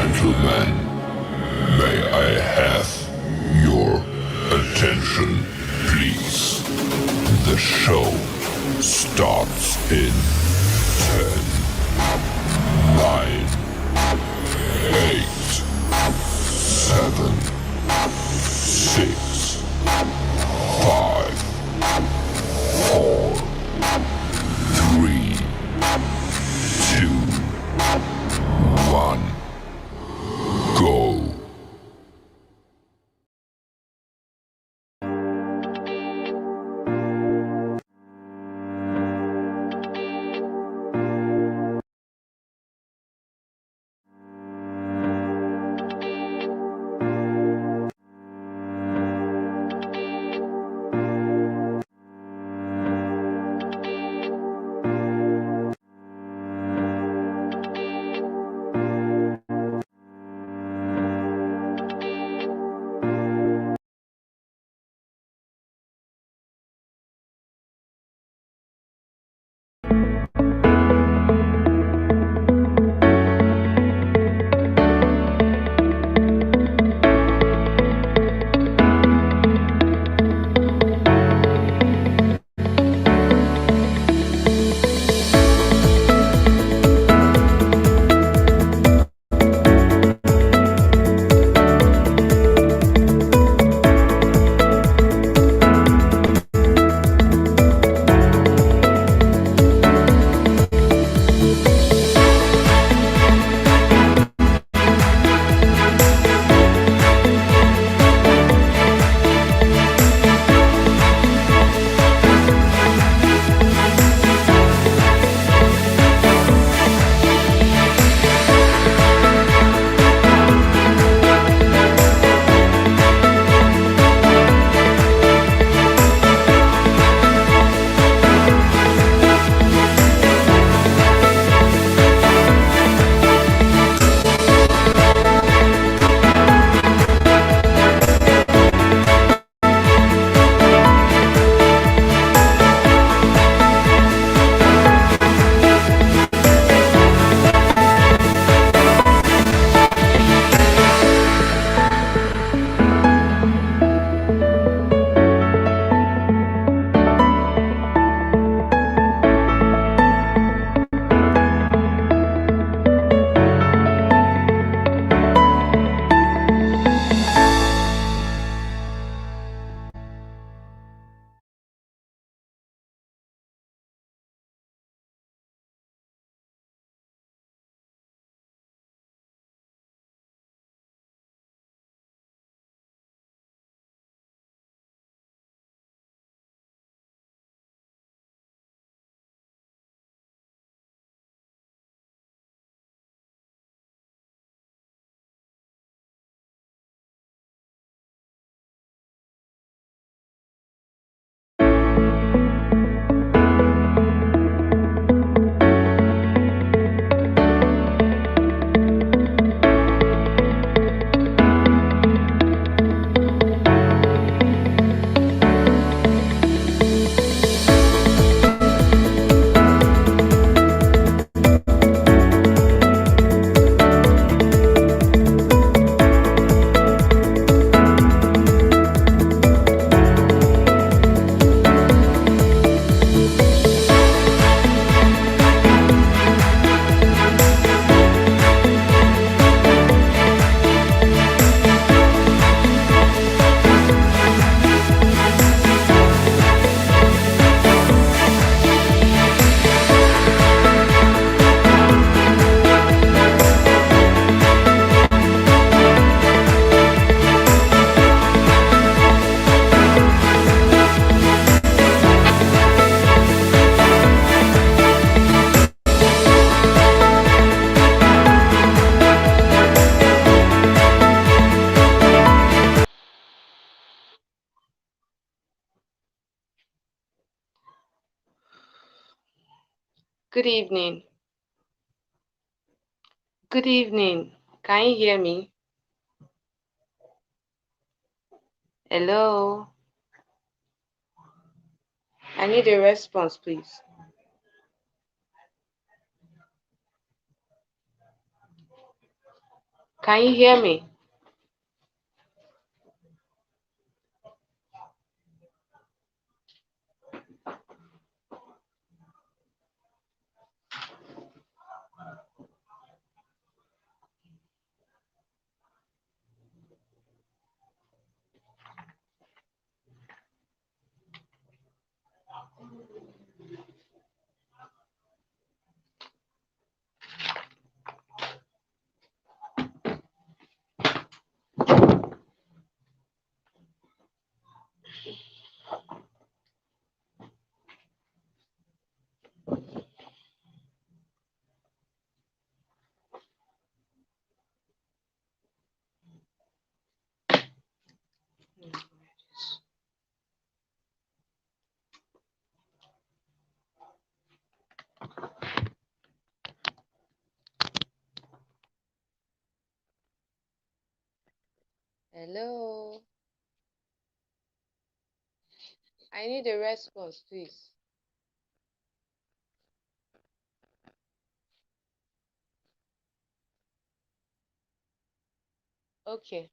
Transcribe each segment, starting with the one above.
Gentlemen, may I have your attention, please? The show starts in 10, 9, 8, 7, 6, 5, 4, 3, 2, 1, go. Good evening. Good evening. Can you hear me? Hello. I need a response, please. Can you hear me? Hello. I need a response, please. Okay.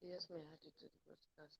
Yes, may I add it to the broadcast?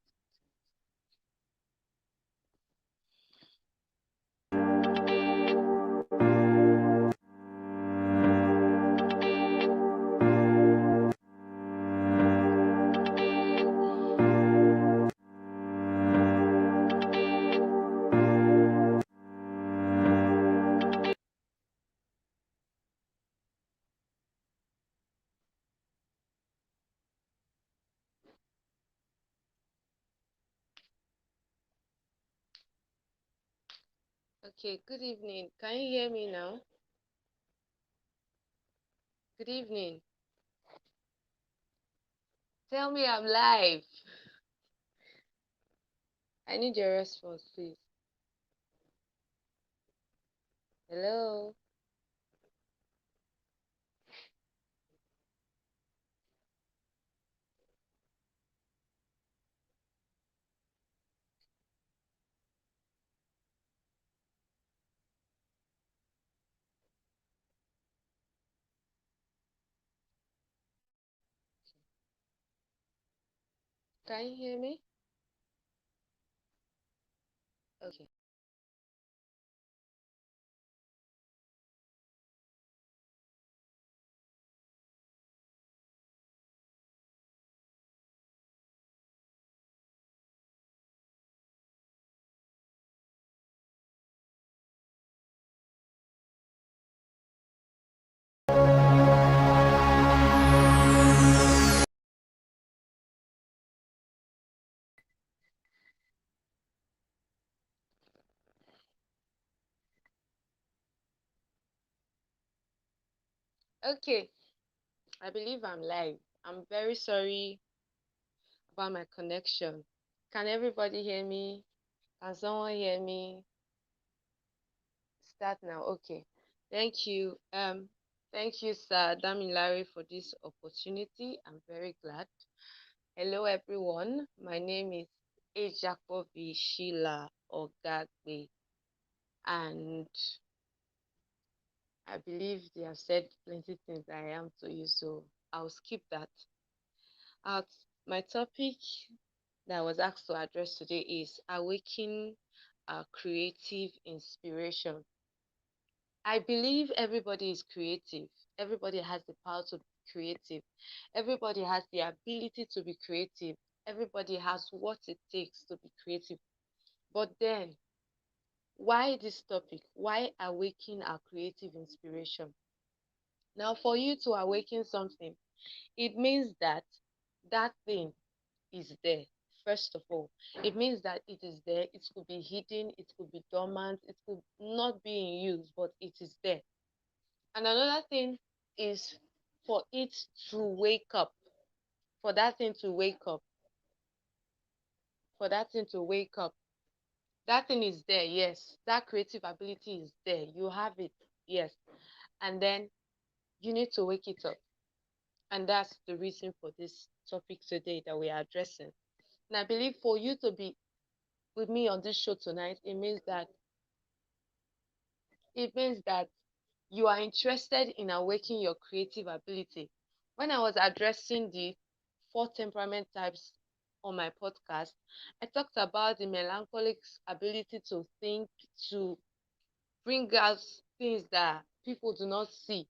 Okay, good evening. Can you hear me now? Good evening. Tell me I'm live. I need your response, please. Hello. Can you hear me? Okay. Okay. I believe I'm live. I'm very sorry about my connection. Can everybody hear me? Can someone hear me? Start now. Okay. Thank you. Thank you, Sir Damilare, for this opportunity. I'm very glad. Hello, everyone. My name is Ejakobi Sheila Ogagbe, and I believe they have said plenty things I am to you, so I'll skip that. Uh, my topic that I was asked to address today is awakening creative inspiration. I believe everybody is creative. Everybody has the power to creative. Everybody has the ability to be creative. Everybody has what it takes to be creative. But then, why this topic? Why awaken our creative inspiration? Now, for you to awaken something, it means that that thing is there. First of all, it means that it is there. It could be hidden, it could be dormant, it could not be in use, but it is there. And another thing is for it to wake up, for that thing to wake up, for that thing to wake up. That thing is there, yes. That creative ability is there. You have it, yes. And then you need to wake it up. And that's the reason for this topic today that we are addressing. And I believe for you to be with me on this show tonight, it means that you are interested in awakening your creative ability. When I was addressing the four temperament types on my podcast, I talked about the melancholic's ability to think, to bring out things that people do not see.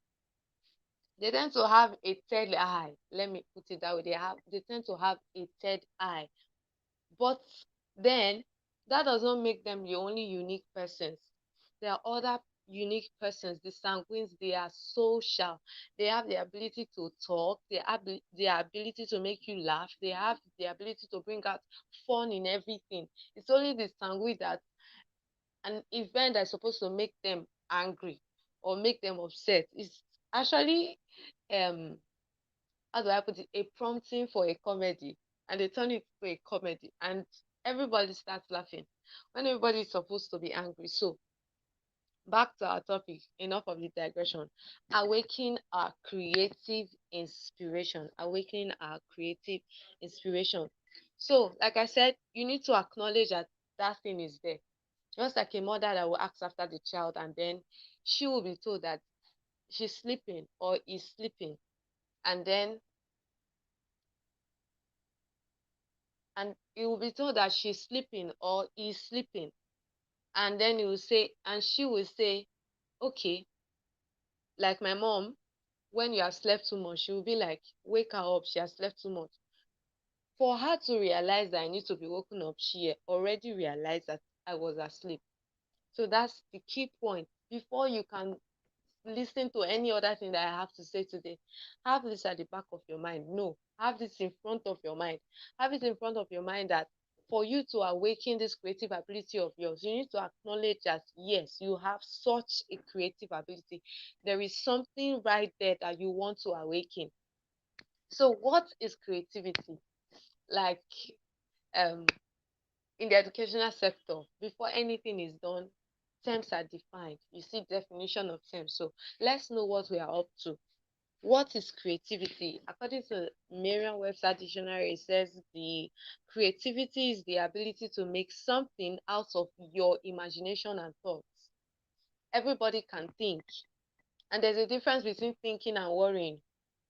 They tend to have a third eye. Let me put it that way. They tend to have a third eye. But then that does not make them the only unique persons. There are other unique persons. The sanguines, they are social. They have the ability to talk. They have the ability to make you laugh. They have the ability to bring out fun in everything. It's only the sanguine that an event that's supposed to make them angry or make them upset is actually um how do I put it, a prompting for a comedy, and they turn it to a comedy, and everybody starts laughing when everybody is supposed to be angry. So back to our topic, enough of the digression. Awakening our creative inspiration. Awakening our creative inspiration. So, like I said, you need to acknowledge that that thing is there. Just like a mother that will ask after the child, and then she will be told that she's sleeping or is sleeping, and then and it will be told that she's sleeping or is sleeping, and then he will say, and she will say, okay, like my mom, when you have slept too much, she will be like, wake her up, she has slept too much. For her to realize that I need to be woken up, she already realized that I was asleep. So that's the key point. Before you can listen to any other thing that I have to say today, have this at the back of your mind. No, have this in front of your mind. Have it in front of your mind that for you to awaken this creative ability of yours, you need to acknowledge that yes, you have such a creative ability. There is something right there that you want to awaken. So, what is creativity? Like, um, in the educational sector, before anything is done, terms are defined. You see definition of terms. So let's know what we are up to. What is creativity? According to Merriam-Webster dictionary, it says the creativity is the ability to make something out of your imagination and thoughts. Everybody can think, and there's a difference between thinking and worrying.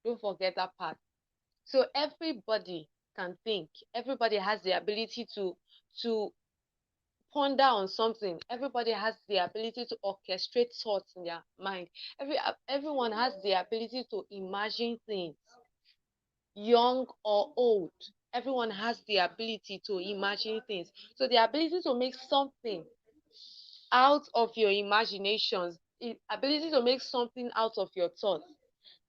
Don't forget that part. So everybody can think. Everybody has the ability to ponder on something. Everybody has the ability to orchestrate thoughts in their mind. Everyone has the ability to imagine things, young or old. Everyone has the ability to imagine things. So the ability to make something out of your imaginations, the ability to make something out of your thoughts,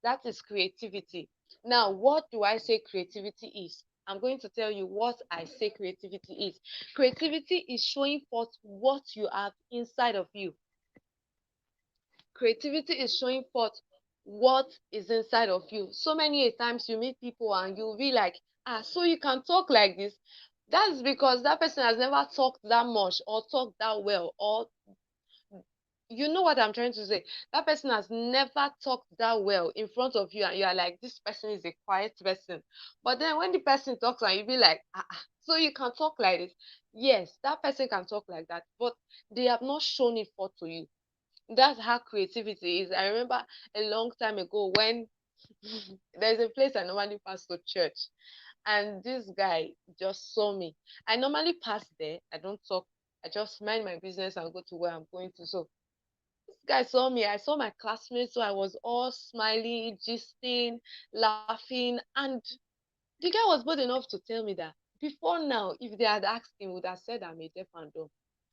that is creativity. Now, what do I say creativity is? I'm going to tell you what I say creativity is. Creativity is showing forth what you have inside of you. Creativity is showing forth what is inside of you. So many times you meet people and you'll be like, ah, so you can talk like this. That's because that person has never talked that much or talked that well, or you know what I'm trying to say. That person has never talked that well in front of you, and you are like, this person is a quiet person. But then when the person talks, and you be like, so you can talk like this. Yes, that person can talk like that, but they have not shown it forth to you. That's how creativity is. I remember a long time ago when there's a place I normally pass to church, and this guy just saw me. I normally pass there, I don't talk, I just mind my business and go to where I'm going to. So guy saw me, I saw my classmates, so I was all smiling, gisting, laughing, and the guy was bold enough to tell me that before now, if they had asked him, would have said I'm a deaf and dumb.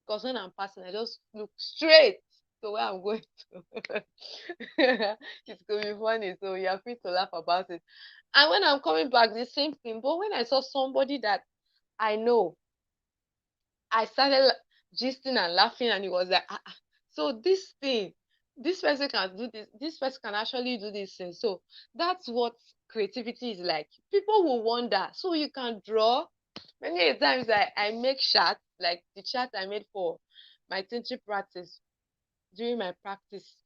Because when I'm passing, I just look straight to where I'm going to. It's going to be funny, so you're free to laugh about it. And when I'm coming back, the same thing. But when I saw somebody that I know, I started gisting and laughing, and he was like, so this thing, this person can do this person can actually do this thing. So that's what creativity is like. People will wonder. So you can draw. Many times I make charts, like the chart I made for my teaching practice during my practice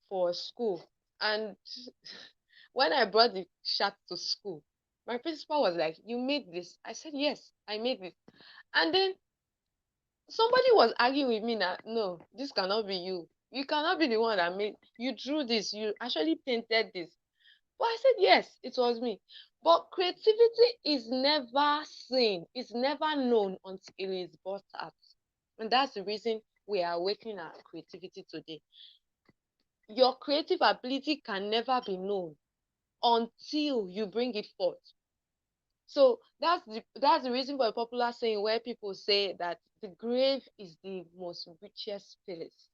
for school. And when I brought the chart to school, my principal was like, "You made this?" I said, "Yes, I made it." And then somebody was arguing with me that no, this cannot be you. You cannot be the one that made you drew this, you actually painted this. But I said yes, it was me. But creativity is never seen, it's never known until it is brought out. And that's the reason we are awakening our creativity today. Your creative ability can never be known until you bring it forth. So that's the reason for a popular saying where people say that the grave is the most richest place.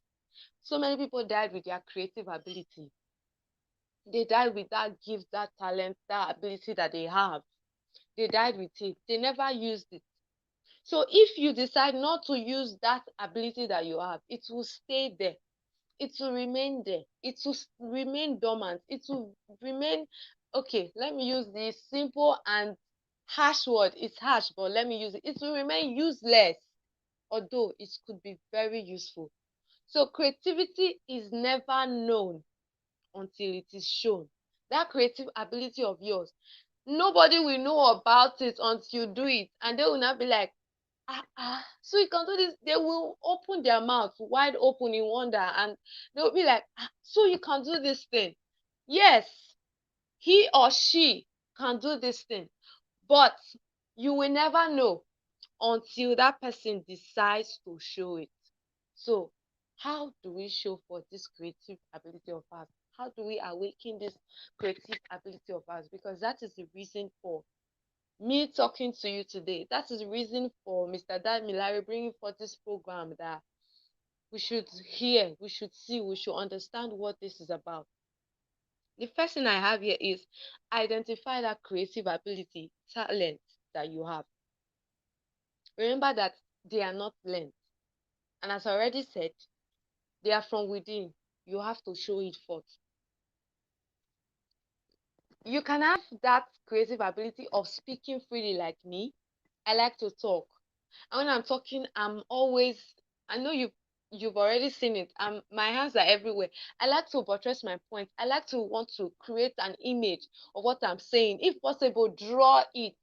So many people died with their creative ability. They died with that gift, that talent, that ability that they have. They died with it. They never used it. So if you decide not to use that ability that you have, it will stay there. It will remain there. It will remain dormant. It will remain, okay, let me use this simple and harsh word. It's harsh, but let me use it. It will remain useless, although it could be very useful. So creativity is never known until it is shown. That creative ability of yours, nobody will know about it until you do it, and they will not be like, so you can do this. They will open their mouth wide open in wonder, and they'll be like, so you can do this thing. Yes, he or she can do this thing, but you will never know until that person decides to show it. So how do we show for this creative ability of ours? How do we awaken this creative ability of ours? Because that is the reason for me talking to you today. That is the reason for Mr. Dan Milari bringing forth this program, that we should hear, we should see, we should understand what this is about. The first thing I have here is identify that creative ability, talent that you have. Remember that they are not learned. And as I already said, they are from within. You have to show it forth. You can have that creative ability of speaking freely like me. I like to talk. And when I'm talking, I'm always, I know you've already seen it. My hands are everywhere. I like to buttress my point. I like to want to create an image of what I'm saying. If possible, draw it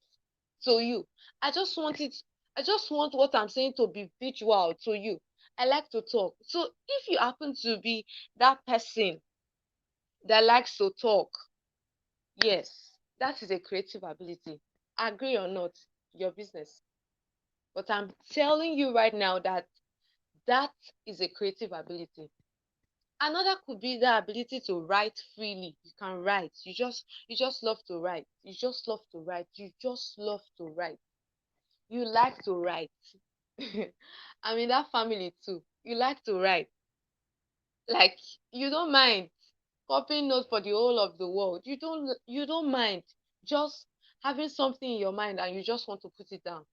to you. I just want it, I just want what I'm saying to be visual to you. I like to talk. So if you happen to be that person that likes to talk, yes, that is a creative ability. Agree or not, your business. But I'm telling you right now that that is a creative ability. Another could be the ability to write freely. You can write. You just love to write. You just love to write. You just love to write. You like to write. I'm in that family too. You like to write. Like, you don't mind copying notes for the whole of the world. You don't mind just having something in your mind and you just want to put it down.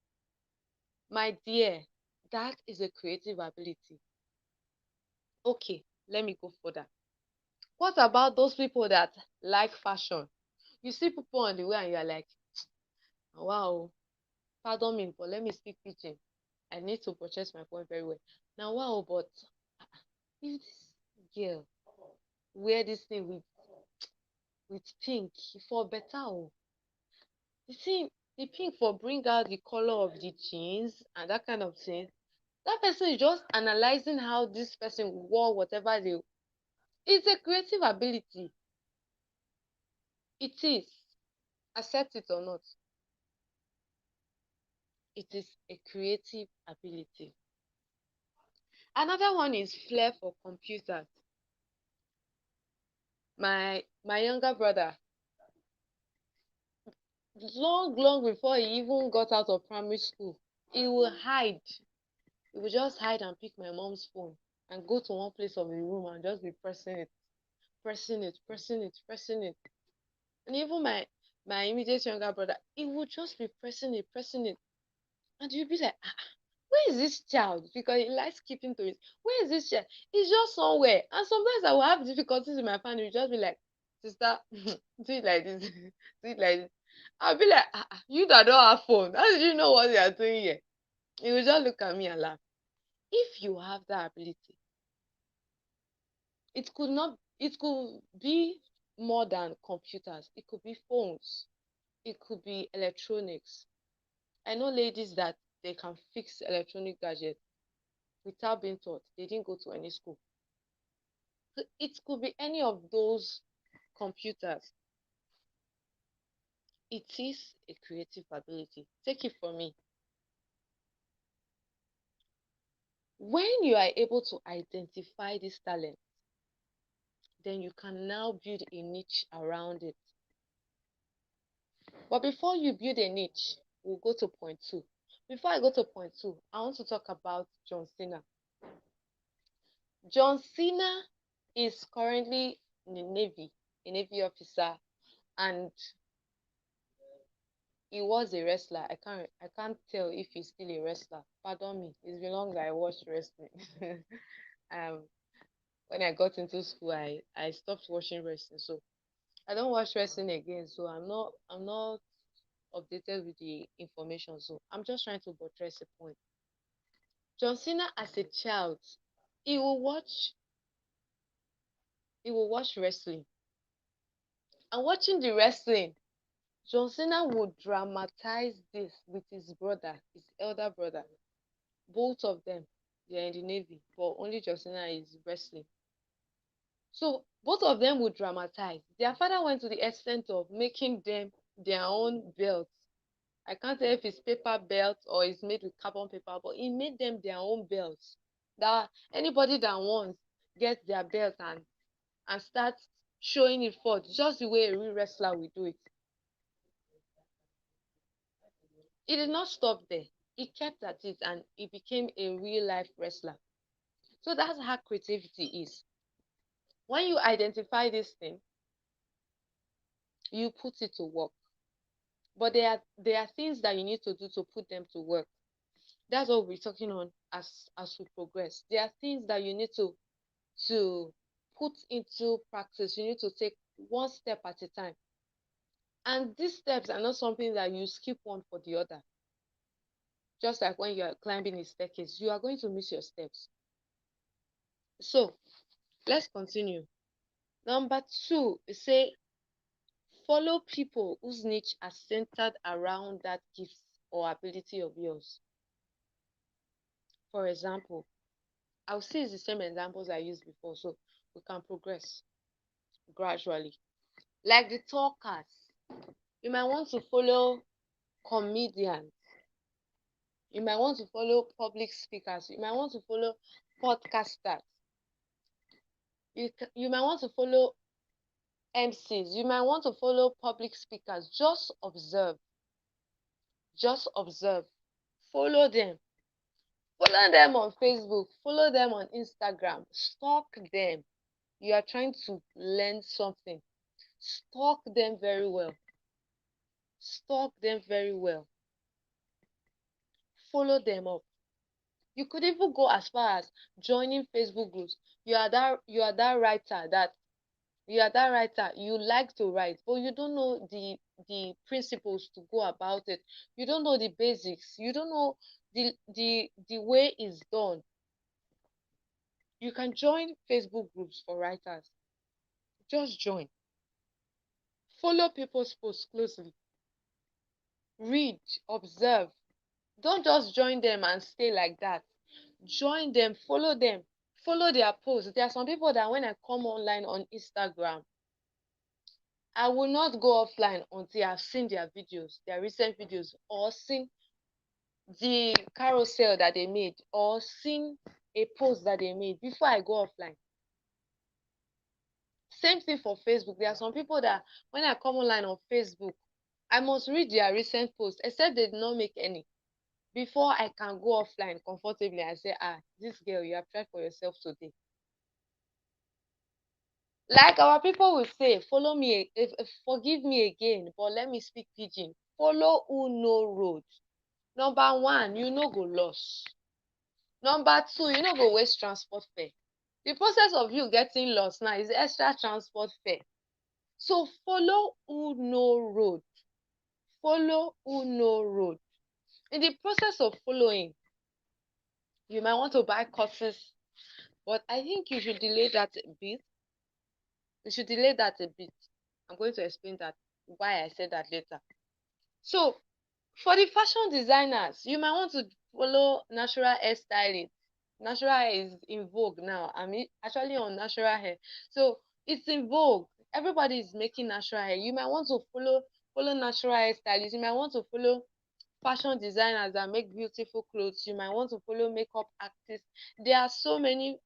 My dear, that is a creative ability. Okay, let me go further. What about those people that like fashion? You see people on the way and you're like, wow, pardon me, but let me speak pidgin. I need to purchase my point very well. Now, wow, but if this girl wear this thing with pink, for better, oh, you see, the pink for bring out the color of the jeans and that kind of thing. That person is just analyzing how this person wore whatever they. It's a creative ability. It is. Accept it or not. It is a creative ability. Another one is flair for computers. My younger brother, long before he even got out of primary school, he will hide. He would just hide and pick my mom's phone and go to one place of the room and just be pressing it, pressing it, pressing it, pressing it. And even my immediate younger brother, he would just be pressing it, pressing it. And you'd be like, where is this child? Because he likes keeping to it. Where is this child? He's just somewhere. And sometimes I will have difficulties in my family. Just be like, sister, do it like this, do it like this. I'll be like, you that don't have phone, how did you know what you are doing here? He will just look at me and laugh. If you have that ability, it could be more than computers. It could be phones. It could be electronics. I know ladies that they can fix electronic gadgets without being taught. They didn't go to any school. So it could be any of those computers. It is a creative ability. Take it from me. When you are able to identify this talent, then you can now build a niche around it. But before you build a niche, we'll go to point two. Before I go to point two, I want to talk about John Cena. John Cena is currently in the Navy, a Navy officer, and he was a wrestler. I can't tell if he's still a wrestler. Pardon me. It's been long that I watched wrestling. um when I got into school, I stopped watching wrestling. So I don't watch wrestling again. So I'm not updated with the information. So I'm just trying to buttress a point. John Cena as a child, he will watch he will watch wrestling. And watching the wrestling, John Cena would dramatize this with his brother, his elder brother. Both of them, they are in the Navy, but only John Cena is wrestling. So both of them would dramatize. Their father went to the extent of making them their own belts. I can't tell if it's paper belt or it's made with carbon paper, but he made them their own belts. That anybody that wants gets their belt and start showing it forth, just the way a real wrestler will do it. He did not stop there. He kept at it and he became a real life wrestler. So that's how creativity is. When you identify this thing, you put it to work. But there are things that you need to do to put them to work. That's what we're talking on as we progress. There are things that you need to put into practice. You need to take one step at a time. And these steps are not something that you skip one for the other. Just like when you are climbing a staircase, you are going to miss your steps. So let's continue. Number two, say follow people whose niche are centered around that gift or ability of yours. For example, I'll see the same examples I used before, so we can progress gradually. Like the talkers, you might want to follow comedians, you might want to follow public speakers, you might want to follow podcasters, you might want to follow MCs, you might want to follow public speakers. Just observe, follow them. Follow them on Facebook, follow them on Instagram, stalk them. You are trying to learn something. Stalk them very well. Stalk them very well. Follow them up. You could even go as far as joining Facebook groups. You are that writer that you like to write, but you don't know the principles to go about it. You don't know the basics. You don't know the way it's done. You can join Facebook groups for writers. Just join. Follow people's posts closely. Read, observe. Don't just join them and stay like that. Join them, follow their posts. There are some people that when I come online on Instagram, I will not go offline until I've seen their videos, their recent videos, or seen the carousel that they made, or seen a post that they made before I go offline. Same thing for Facebook. There are some people that when I come online on Facebook, I must read their recent posts, except they did not make any, before I can go offline comfortably and say, this girl, you have tried for yourself today. Like our people will say, follow me, forgive me again, but let me speak pidgin. Follow who know road. Number one, you no go loss. Number two, you no go waste transport fare. The process of you getting lost now is extra transport fare. So follow who know road. Follow who know road. In the process of following, you might want to buy courses, but I think you should delay that a bit. You should delay that a bit. I'm going to explain that why I said that later. So for the fashion designers, you might want to follow natural hairstyling. Natural hair is in vogue now. I'm actually on natural hair. So it's in vogue. Everybody is making natural hair. You might want to follow natural hairstylists. You might want to follow fashion designers that make beautiful clothes. You might want to follow makeup artists. There are so many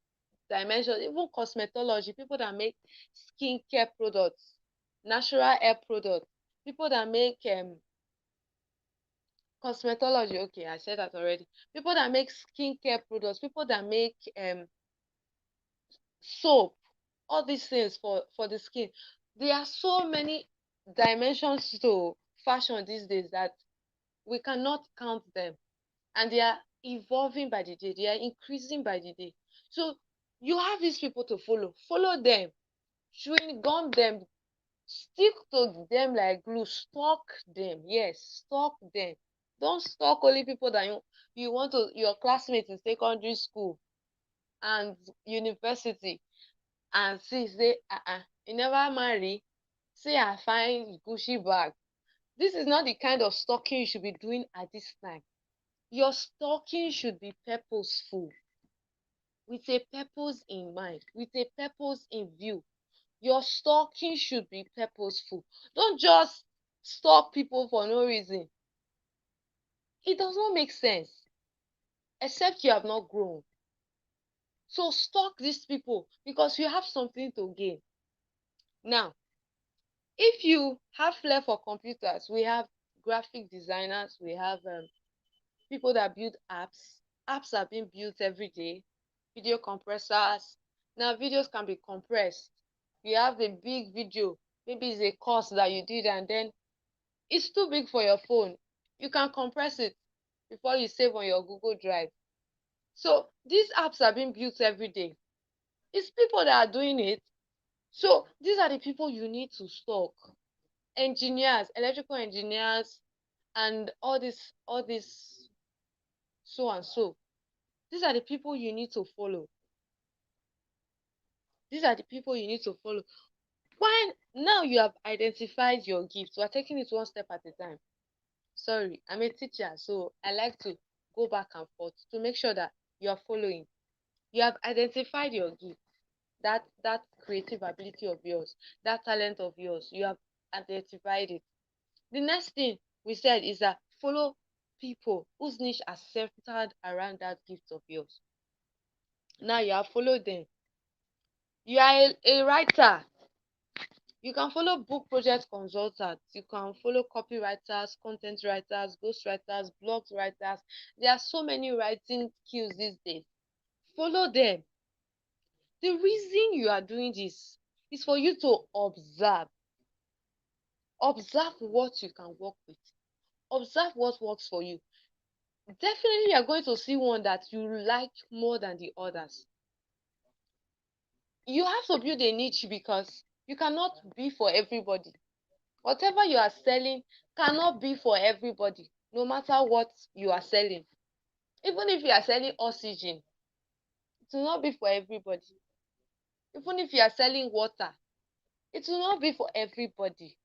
dimensions, even cosmetology, people that make skincare products, natural hair products, people that make cosmetology, okay, I said that already. People that make skincare products, people that make soap, all these things for the skin. There are so many dimensions to fashion these days that we cannot count them, and they are evolving by the day, they are increasing by the day. So you have these people to follow them, chewing gum them, stick to them like glue, stalk them, yes, stalk them. Don't stalk only people that you want to, your classmates in secondary school and university, and see say you never marry, say I find Gucci bag. This is not the kind of stalking you should be doing at this time. Your stalking should be purposeful, with a purpose in mind, with a purpose in view. Your stalking should be purposeful. Don't just stalk people for no reason. It does not make sense, except you have not grown. So stalk these people because you have something to gain. Now, if you have flair for computers, we have graphic designers, we have people that build apps. Apps are being built every day, video compressors. Now, videos can be compressed. You have a big video, maybe it's a course that you did, and then it's too big for your phone. You can compress it before you save on your Google Drive. So these apps are being built every day. It's people that are doing it. So these are the people you need to stalk. Engineers, electrical engineers, and all this so and so. These are the people you need to follow. These are the people you need to follow. When now you have identified your gift, we're taking it one step at a time. Sorry, I'm a teacher, so I like to go back and forth to make sure that you are following. You have identified your gift, that creative ability of yours, that talent of yours. You have identified it. The next thing we said is that follow people whose niche are centered around that gift of yours. Now you have followed them. You are a writer. You can follow book project consultants. You can follow copywriters, content writers, ghostwriters, blog writers. There are so many writing skills these days. Follow them. The reason you are doing this is for you to observe. Observe what you can work with. Observe what works for you. Definitely, you're going to see one that you like more than the others. You have to build a niche because you cannot be for everybody. Whatever you are selling cannot be for everybody, no matter what you are selling. Even if you are selling oxygen, it will not be for everybody. Even if you are selling water, it will not be for everybody.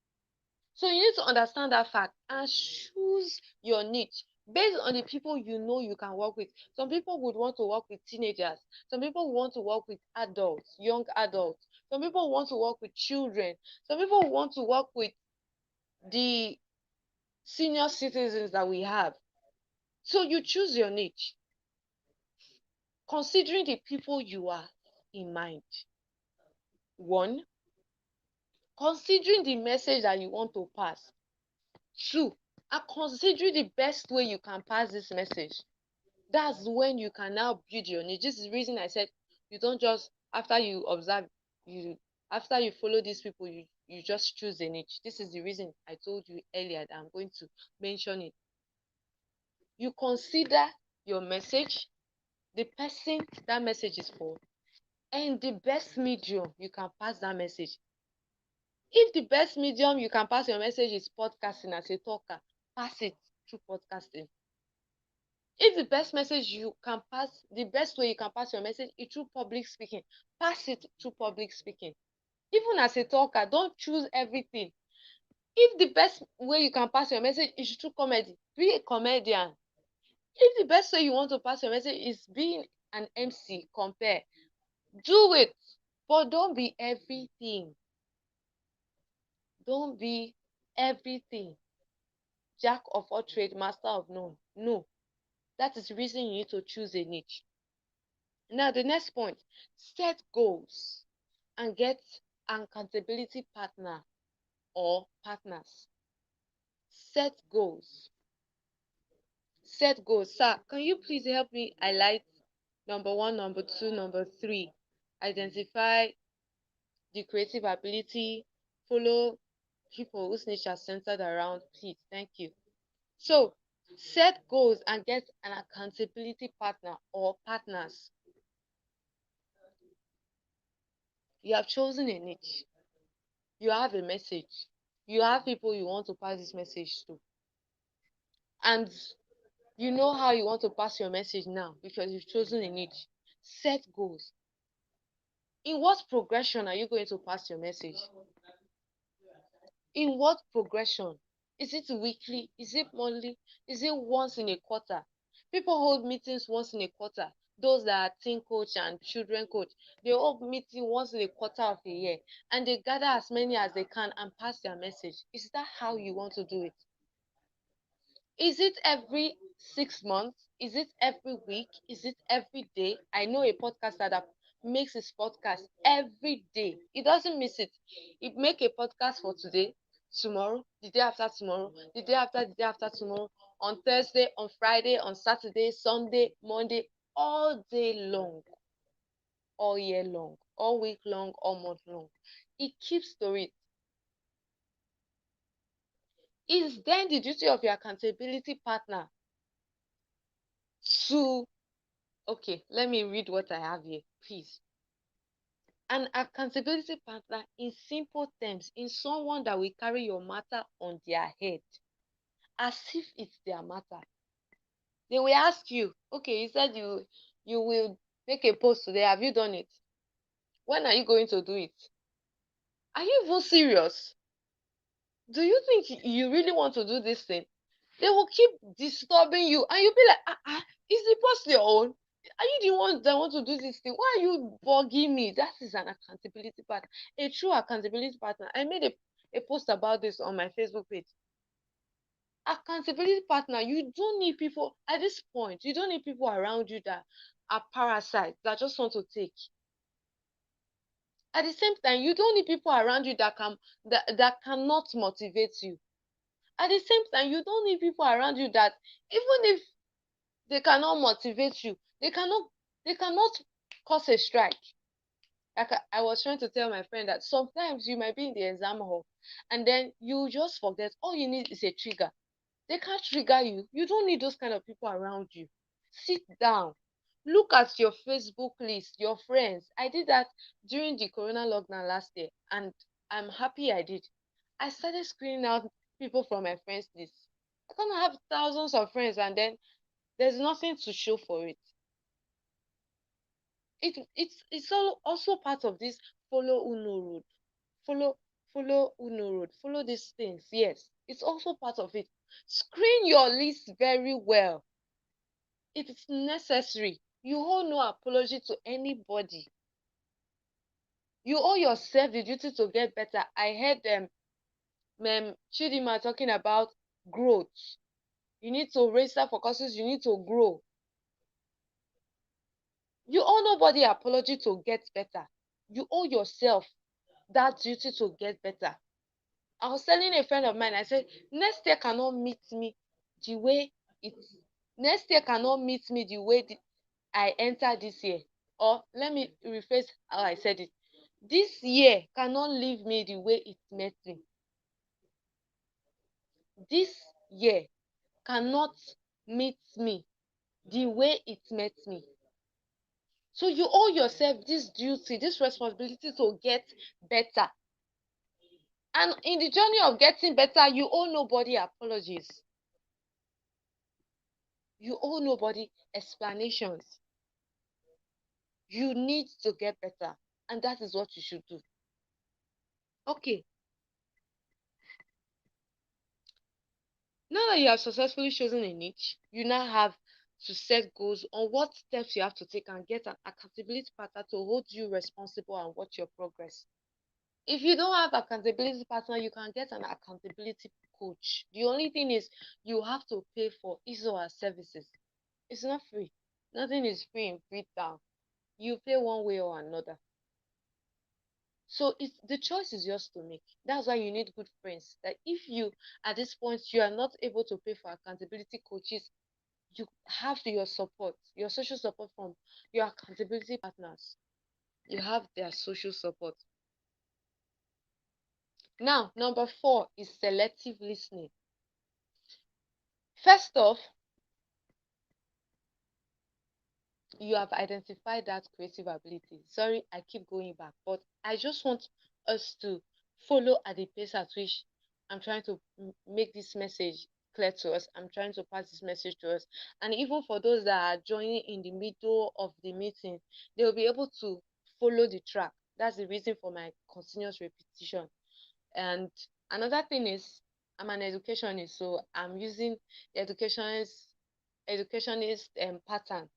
So you need to understand that fact and choose your niche based on the people you know you can work with. Some people would want to work with teenagers. Some people want to work with adults, young adults. Some people want to work with children. Some people want to work with the senior citizens that we have. So you choose your niche. considering the people you are in mind. One, considering the message that you want to pass. Two, and considering the best way you can pass this message. That's when you can now build your niche. This is the reason I said you don't just after you observe you after you follow these people, you just choose a niche. This is the reason I told you earlier that I'm going to mention it. You consider your message, the person that message is for, and the best medium you can pass that message. If the best medium you can pass your message is podcasting as a talker, pass it through podcasting. If the best message you can pass, the best way you can pass your message is through public speaking, pass it through public speaking. Even as a talker, don't choose everything. If the best way you can pass your message is through comedy, be a comedian. If the best way you want to pass your message is being an MC, compare, do it. But don't be everything. Don't be everything. Jack of all trade, master of none. No. That is the reason you need to choose a niche. Now, the next point, set goals and get an accountability partner or partners. Set goals. Set goals. Sir, can you please help me highlight number one, number two, number three? Identify the creative ability, follow people whose niche are centered around peace. Thank you. So, set goals and get an accountability partner or partners. You have chosen a niche. You have a message. You have people you want to pass this message to. And you know how you want to pass your message now because you've chosen a niche. Set goals. In what progression are you going to pass your message? In what progression? Is it weekly? Is it monthly? Is it once in a quarter? People hold meetings once in a quarter. Those that are teen coach and children coach, they hold meeting once in a quarter of a year and they gather as many as they can and pass their message. Is that how you want to do it? Is it every 6 months? Is it every week? Is it every day? I know a podcaster that makes his podcast every day. He doesn't miss it. He make a podcast for today, tomorrow, the day after tomorrow, the day after the day after tomorrow, on Thursday, on Friday, on Saturday, Sunday, Monday, all day long, all year long, all week long, all month long. He keeps to it. Is then the duty of your accountability partner to okay, let me read what I have here, please. An accountability partner, in simple terms, is someone that will carry your matter on their head as if it's their matter. They will ask you, okay, you said you will make a post today. Have you done it? When are you going to do it? Are you even serious? Do you think you really want to do this thing? They will keep disturbing you, and you'll be like, is the post your own? Are you the one that want to do this thing? Why are you bugging me? That is an accountability partner, a true accountability partner. I made a post about this on my Facebook page. Accountability partner, you don't need people at this point, you don't need people around you that are parasites that just want to take. At the same time, you don't need people around you that cannot motivate you. At the same time, you don't need people around you that even if they cannot motivate you, they cannot cause a strike. Like I was trying to tell my friend that sometimes you might be in the exam hall and then you just forget. All you need is a trigger. They can't trigger you. You don't need those kind of people around you. Sit down. Look at your Facebook list, your friends. I did that during the corona lockdown last year, and I'm happy I did. I started screening out people from my friends list. I can have thousands of friends, and then there's nothing to show for it. It's also part of this follow Uno road. Follow Uno road. Follow these things. Yes, it's also part of it. Screen your list very well. It is necessary. You owe no apology to anybody. You owe yourself the duty to get better. I heard Chidima talking about growth. You need to register for courses. You need to grow. You owe nobody apology to get better. You owe yourself that duty to get better. I was telling a friend of mine, I said, next year cannot meet me the way it's next year cannot meet me the way I entered this year. Or let me rephrase how I said it. This year cannot leave me the way it met me. This year cannot meet me the way it met me. So you owe yourself this duty, this responsibility to get better. And in the journey of getting better, you owe nobody apologies. You owe nobody explanations. You need to get better. And that is what you should do. Okay. Now that you have successfully chosen a niche, you now have to set goals on what steps you have to take and get an accountability partner to hold you responsible and watch your progress. If you don't have accountability partner, you can get an accountability coach. The only thing is you have to pay for his or her services. It's not free. Nothing is free in Freetown. You pay one way or another. So the choice is yours to make. That's why you need good friends. That if you at this point you are not able to pay for accountability coaches, you have your support, your social support from your accountability partners. You have their social support. Now, number 4 is selective listening. First off, you have identified that creative ability. Sorry, I keep going back, but I just want us to follow at the pace at which I'm trying to make this message clear to us. I'm trying to pass this message to us. And even for those that are joining in the middle of the meeting, they will be able to follow the track. That's the reason for my continuous repetition. And another thing is, I'm an educationist, so I'm using the educationist pattern.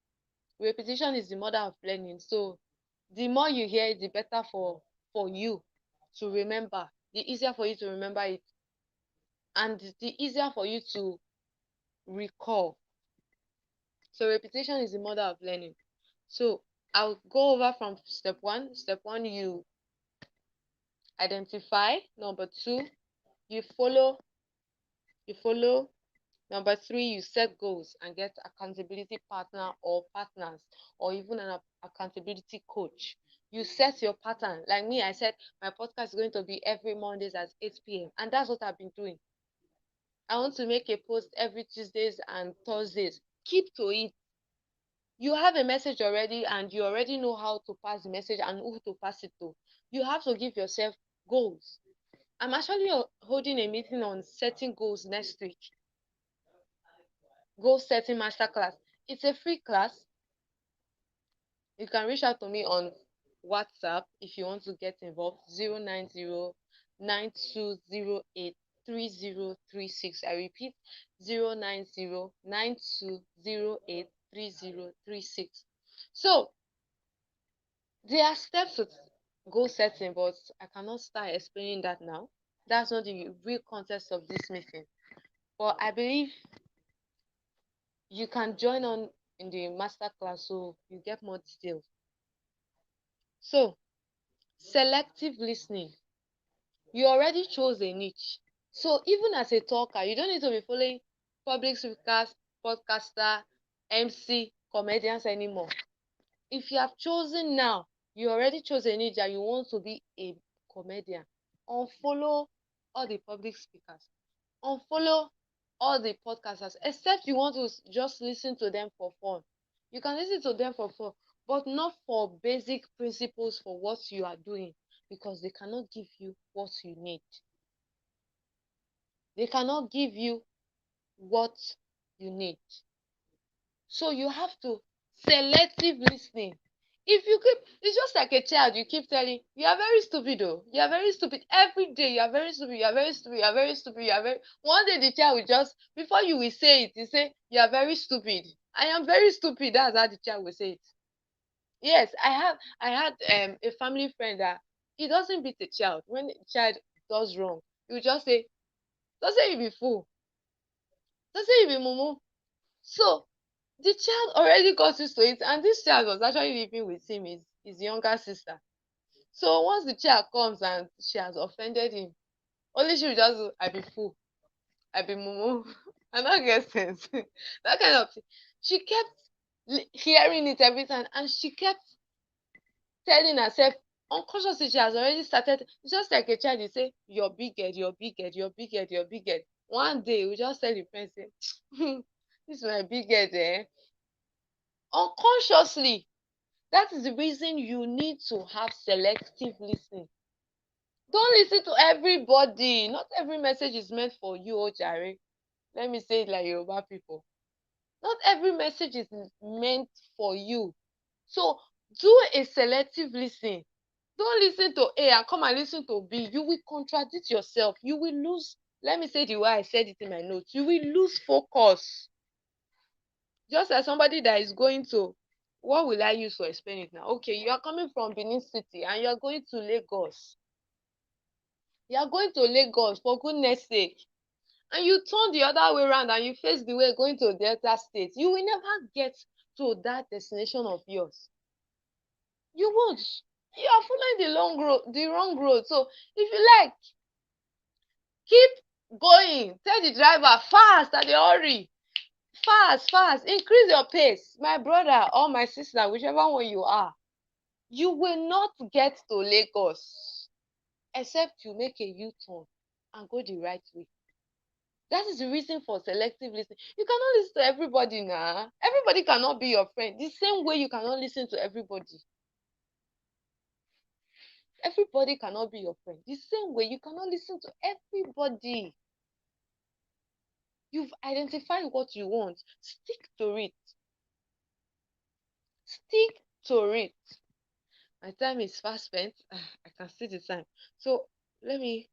Repetition is the mother of learning. So the more you hear it, the better for you to remember. The easier for you to remember it, and the easier for you to recall. So repetition is the mother of learning. So I'll go over from step 1. Step 1, you identify. Number 2, you follow. Number 3, you set goals and get accountability partner or partners, or even an accountability coach. You set your pattern. Like me, I said my podcast is going to be every Mondays at 8 p.m. And that's what I've been doing. I want to make a post every Tuesdays and Thursdays. Keep to it. You have a message already and you already know how to pass the message and who to pass it to. You have to give yourself goals. I'm actually holding a meeting on setting goals next week. Goal setting masterclass. It's a free class. You can reach out to me on WhatsApp if you want to get involved. 090-9208-3036. I repeat, 090-9208-3036. So there are steps to goal setting, but I cannot start explaining that now. That's not the real context of this meeting. But I believe you can join on in the masterclass so you get more details. So, selective listening. You already chose a niche. So, even as a talker, you don't need to be following public speakers, podcaster, MC, comedians anymore. If you have chosen now, you already chose a niche that you want to be a comedian. Unfollow all the public speakers. Unfollow all the podcasters, except you want to just listen to them for fun. You can listen to them for fun, but not for basic principles for what you are doing, because they cannot give you what you need. They cannot give you what you need. So you have to selective listening. If you keep, it's just like a child, you keep telling, you are very stupid though, you are very stupid every day, you are very stupid, you are very stupid, you are very stupid, you are very, one day the child will just, before you will say it, you say, you are very stupid, I am very stupid. That's how the child will say it. Yes, I had a family friend that he doesn't beat the child. When the child does wrong, he will just say, don't say you be fool, don't say you be mumu. So The child already got used to it, and this child was actually living with him, his younger sister. So once the child comes and she has offended him, only she will just do, I be fool, I be mumu. I don't get sense. That kind of thing. She kept hearing it every time, and she kept telling herself unconsciously she has already started. Just like a child, you say you're big head, you're big head, you're big head, you're big head. One day we just tell the parent say this is my big head, eh? Unconsciously. That is the reason you need to have selective listening. Don't listen to everybody. Not every message is meant for you, Ojare. Let me say it like Yoruba people. Not every message is meant for you. So do a selective listening. Don't listen to A and come and listen to B. You will contradict yourself. You will lose. Let me say the way I said it in my notes. You will lose focus. Just as somebody that is going to, what will I use to explain it now? Okay, you are coming from Benin City and you are going to Lagos. You are going to Lagos for goodness sake. And you turn the other way around and you face the way going to Delta State. You will never get to that destination of yours. You won't. You are following the wrong road. So if you like, keep going. Tell the driver fast and hurry. Fast, fast. Increase your pace. My brother or my sister, whichever one you are, you will not get to Lagos except you make a U-turn and go the right way. That is the reason for selective listening. You cannot listen to everybody now. Everybody cannot be your friend. The same way you cannot listen to everybody. Everybody cannot be your friend. The same way you cannot listen to everybody. You've identified what you want. Stick to it. Stick to it. My time is fast spent. I can see the time. So let me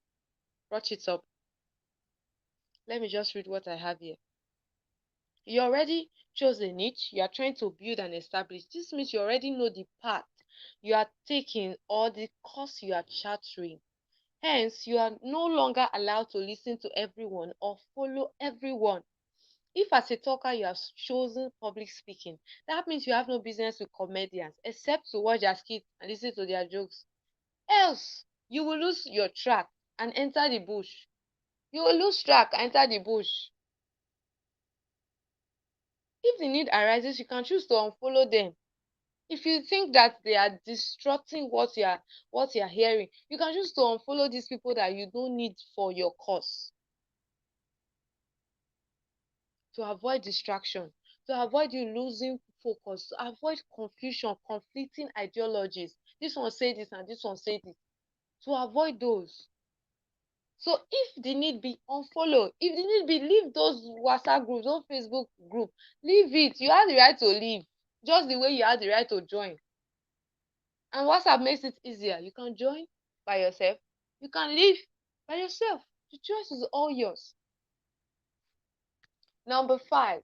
rush it up. Let me just read what I have here. You already chose a niche. You are trying to build and establish. This means you already know the path you are taking or the course you are charting. Hence, you are no longer allowed to listen to everyone or follow everyone. If as a talker you have chosen public speaking, that means you have no business with comedians except to watch their skits and listen to their jokes. Else, you will lose your track and enter the bush. You will lose track, enter the bush. If the need arises, you can choose to unfollow them. If you think that they are disrupting what you are hearing, you can choose to unfollow these people that you don't need for your cause. To avoid distraction, to avoid you losing focus, to avoid confusion, conflicting ideologies. This one say this and this one say this. To avoid those. So if the need be, unfollow. If the need be, leave those WhatsApp groups, those Facebook group. Leave it. You have the right to leave. Just the way you have the right to join. And WhatsApp makes it easier. You can join by yourself. You can leave by yourself. The choice is all yours. Number 5.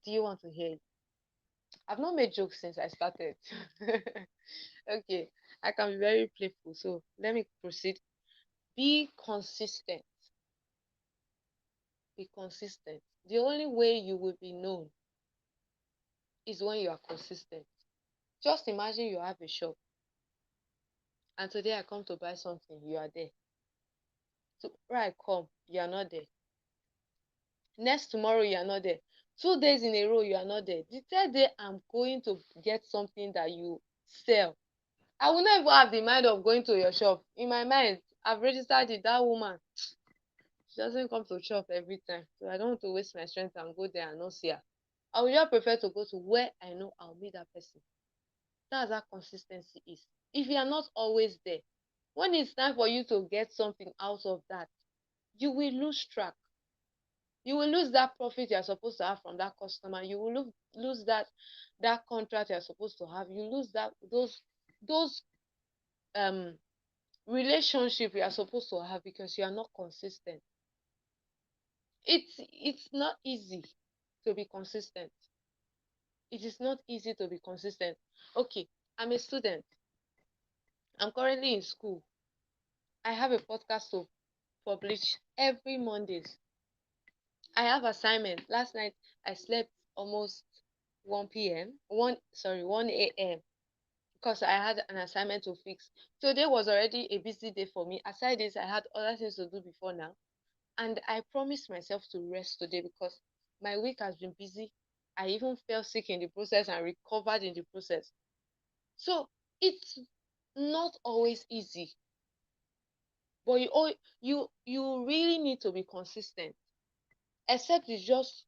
Do you want to hear it? I've not made jokes since I started. Okay, I can be very playful. So let me proceed. Be consistent. Be consistent. The only way you will be known is when you are consistent. Just imagine you have a shop and today I come to buy something, you are there. Tomorrow I come, you are not there. Next tomorrow you are not there. 2 days in a row you are not there. The third day I'm going to get something that you sell. I will not even have the mind of going to your shop. In my mind, I've registered it. That woman, she doesn't come to shop every time. So I don't want to waste my strength and go there and not see her. I would just prefer to go to where I know I'll meet that person. That's how consistency is. If you are not always there, when it's time for you to get something out of that, you will lose track. You will lose that profit you're supposed to have from that customer. You will lose that contract you're supposed to have. You lose those relationship you are supposed to have because you are not consistent. It's not easy to be consistent. It is not easy to be consistent. Okay, I'm a student. I'm currently in school. I have a podcast to publish every Mondays. I have assignment. Last night I slept almost 1 p.m. 1 a.m. because I had an assignment to fix. Today was already a busy day for me. Aside this, I had other things to do before now. And I promised myself to rest today because my week has been busy. I even fell sick in the process and recovered in the process. So it's not always easy, but you really need to be consistent. Except you just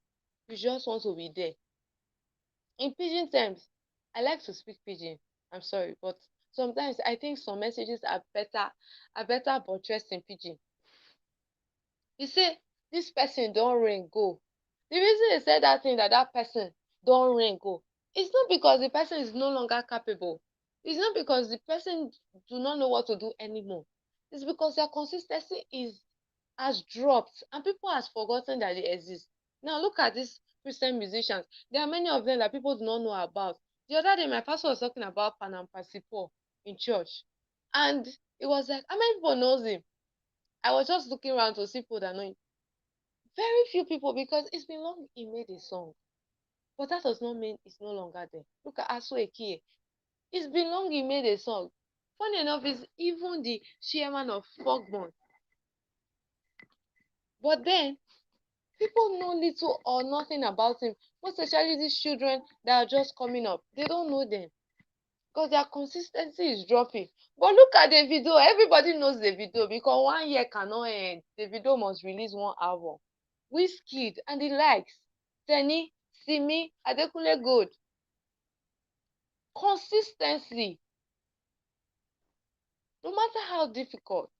want to be there. In pidgin terms, I like to speak pidgin. I'm sorry, but sometimes I think some messages are better buttressed in pidgin. You say this person don rain go. The reason they say that thing, that person don rain go, it's not because the person is no longer capable. It's not because the person do not know what to do anymore. It's because their consistency is has dropped and people has forgotten that they exist. Now look at these Christian musicians. There are many of them that people do not know about. The other day my pastor was talking about Panam Pasipo in church, and it was like, how many people knows him? I was just looking around to see people that know him. Very few people, because it's been long he made a song. But that does not mean it's no longer there. Look at Asu Ekie. It's been long he made a song. Funny enough, is even the chairman of Fogbon. But then people know little or nothing about him. Most especially these children that are just coming up. They don't know them because their consistency is dropping. But look at the video. Everybody knows the video because 1 year cannot end. The video must release one album. Wizkid and the likes. Tenny, Simi, Adekunle Gold. Consistency, no matter how difficult.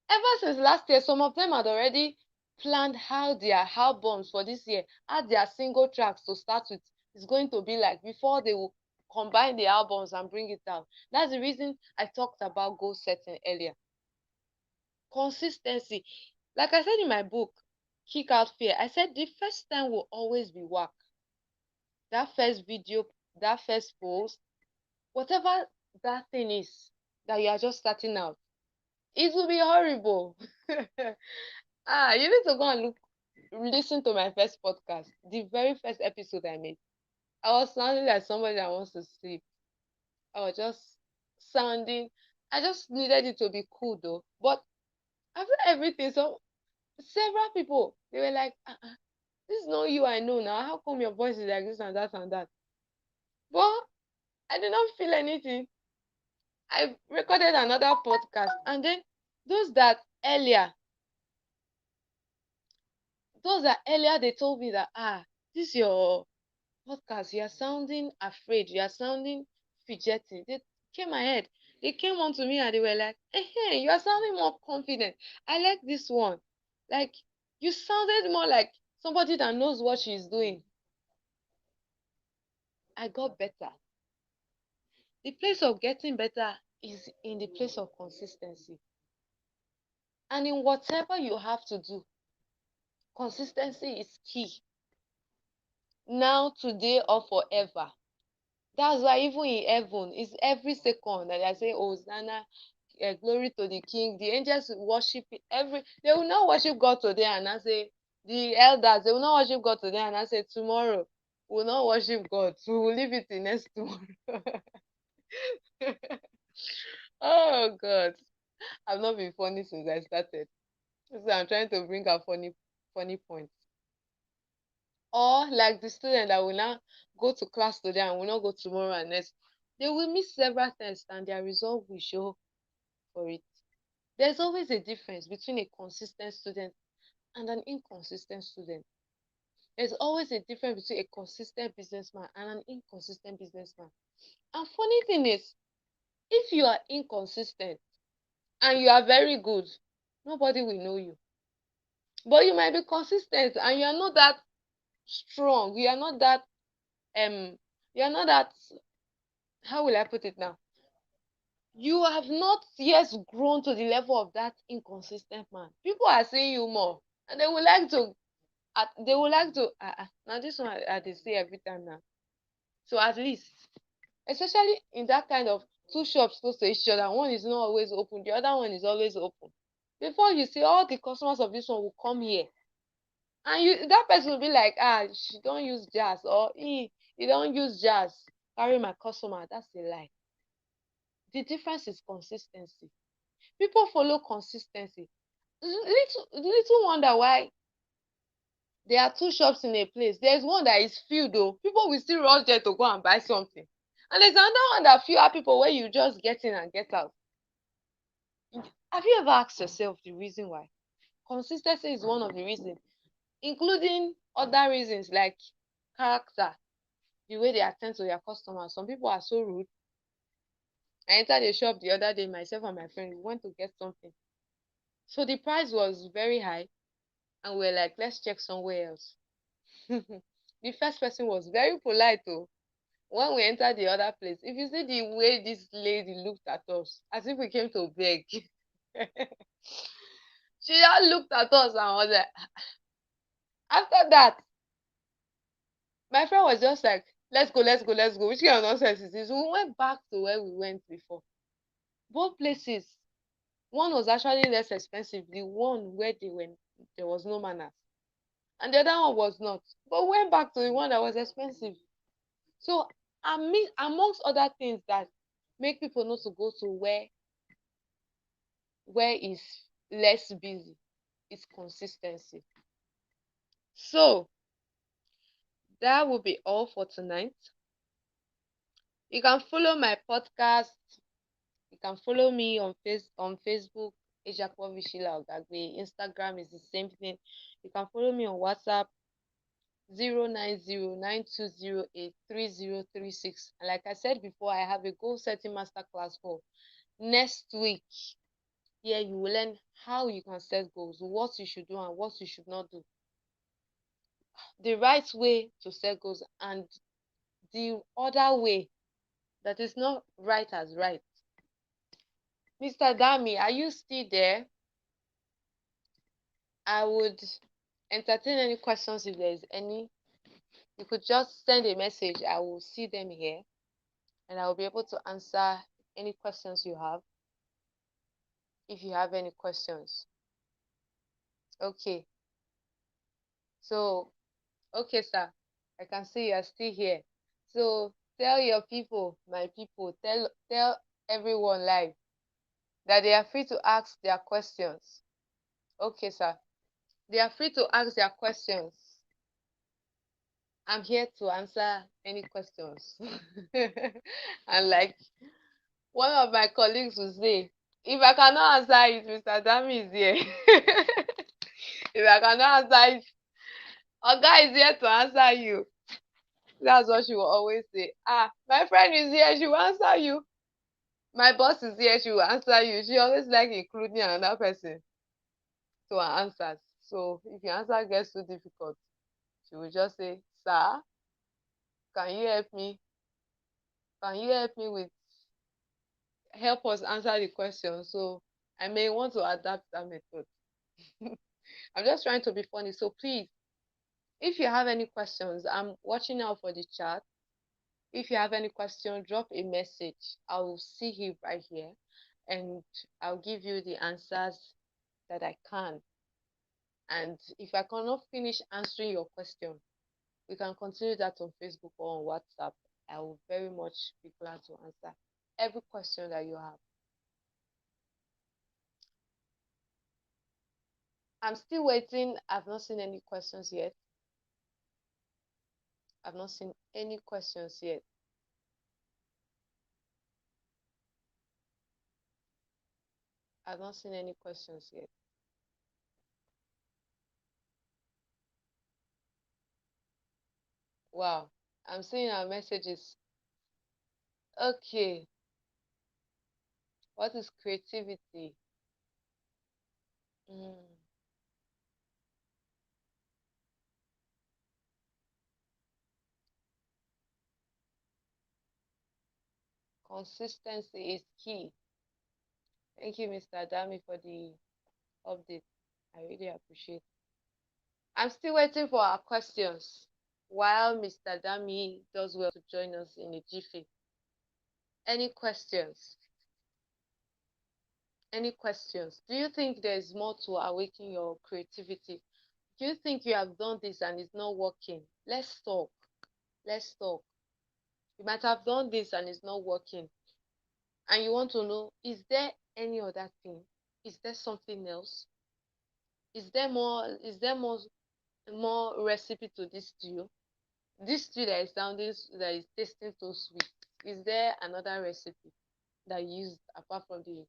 Ever since last year, some of them had already planned how their albums for this year, how their single tracks to start with is going to be like before they will combine the albums and bring it out. That's the reason I talked about goal setting earlier. Consistency. Like I said in my book, Kick Out Fear, I said the first time will always be work. That first video, that first post, whatever that thing is that you are just starting out, it will be horrible. You need to go and listen to my first podcast, the very first episode I made. I was sounding like somebody that wants to sleep. I was just sounding, I just needed it to be cool though. But after everything, so several people, they were like, this is not you I know now. How come your voice is like this and that and that? But I did not feel anything. I recorded another podcast, and then those that earlier they told me that, this your podcast, you are sounding afraid, you are sounding fidgety. They came ahead, they came on to me and they were like, hey, you are sounding more confident. I like this one. Like, you sounded more like somebody that knows what she's doing. I got better. The place of getting better is in the place of consistency. And in whatever you have to do, consistency is key. Now, today, or forever. That's why even in heaven, it's every second that I say, Hosanna, glory to the King. The angels worship they will not worship God today and I say, the elders, they will not worship God today and I say, tomorrow, we will not worship God. So we will leave it in next tomorrow. Oh, God. I've not been funny since I started. So I'm trying to bring a funny point. Or like the student that will now go to class today and will not go tomorrow and next. They will miss several tests and their result will show for it. There's always a difference between a consistent student and an inconsistent student. There's always a difference between a consistent businessman and an inconsistent businessman. And funny thing is, if you are inconsistent and you are very good, nobody will know you. But you might be consistent and you are not that strong. You are not that um you are not that, how will I put it now? You have not yet grown to the level of that inconsistent man. People are seeing you more and they will like to now this one they say every time now. So at least, especially in that kind of two shops close to each other, one is not always open, the other one is always open. Before you see, all the customers of this one will come here, and that person will be like, she don't use jazz, or you don't use jazz, carry my customer. That's a lie. The difference is consistency. People follow consistency. Little wonder why there are two shops in a place. There's one that is filled though. People will still rush there to go and buy something. And there's another one that fewer people where you just get in and get out. Have you ever asked yourself the reason why? Consistency is one of the reasons, including other reasons like character, the way they attend to their customers. Some people are so rude. I entered a shop the other day, myself and my friend, we went to get something. So the price was very high, and we are like, let's check somewhere else. The first person was very polite though. When we entered the other place, if you see the way this lady looked at us, as if we came to beg. She just looked at us and was like, after that, my friend was just like, let's go, let's go, let's go. Which kind of nonsense is this? We went back to where we went before. Both places, one was actually less expensive, the one where there was no manners. And the other one was not. But we went back to the one that was expensive. So amongst other things that make people not to go to where is less busy, is consistency. So that will be all for tonight. You can follow my podcast. You can follow me on Facebook, Ejakwa Vishila Ogagbe. Instagram is the same thing. You can follow me on WhatsApp 09092083036. And like I said before, I have a goal setting masterclass for next week. Here you will learn how you can set goals, what you should do and what you should not do, the right way to set goals, and the other way that is not right as right. Mr. Dami, are you still there? I would entertain any questions if there is any. You could just send a message. I will see them here and I will be able to answer any questions you have. If you have any questions. Okay. So, okay, sir. I can see you are still here. So tell your people, my people, tell everyone live that they are free to ask their questions. Okay, sir. They are free to ask their questions. I'm here to answer any questions. And like one of my colleagues will say, if I cannot answer it, Mr. Dami is here. If I cannot answer it, Oga is here to answer you. That's what she will always say. My friend is here, she will answer you. My boss is here, she will answer you. She always like including another person to her answers. So if your answer gets too difficult, she will just say, sir, can you help me? Can you help us answer the question? So I may want to adapt that method. I'm just trying to be funny. So please, if you have any questions, I'm watching out for the chat. If you have any question, drop a message. I will see you right here and I'll give you the answers that I can. And if I cannot finish answering your question, we can continue that on Facebook or on WhatsApp. I will very much be glad to answer every question that you have. I'm still waiting. I've not seen any questions yet. I've not seen any questions yet. I've not seen any questions yet. Wow. I'm seeing our messages. Okay. What is creativity? Mm. Consistency is key. Thank you, Mr. Dami, for the update. I really appreciate it. I'm still waiting for our questions while Mr. Dami does well to join us in a jiffy. Any questions? Any questions? Do you think there is more to awaken your creativity? Do you think you have done this and it's not working? Let's talk. Let's talk. You might have done this and it's not working. And you want to know, is there any other thing? Is there something else? Is there more recipe to this stew? This stew that is sounding that is tasting so sweet. Is there another recipe that you used apart from the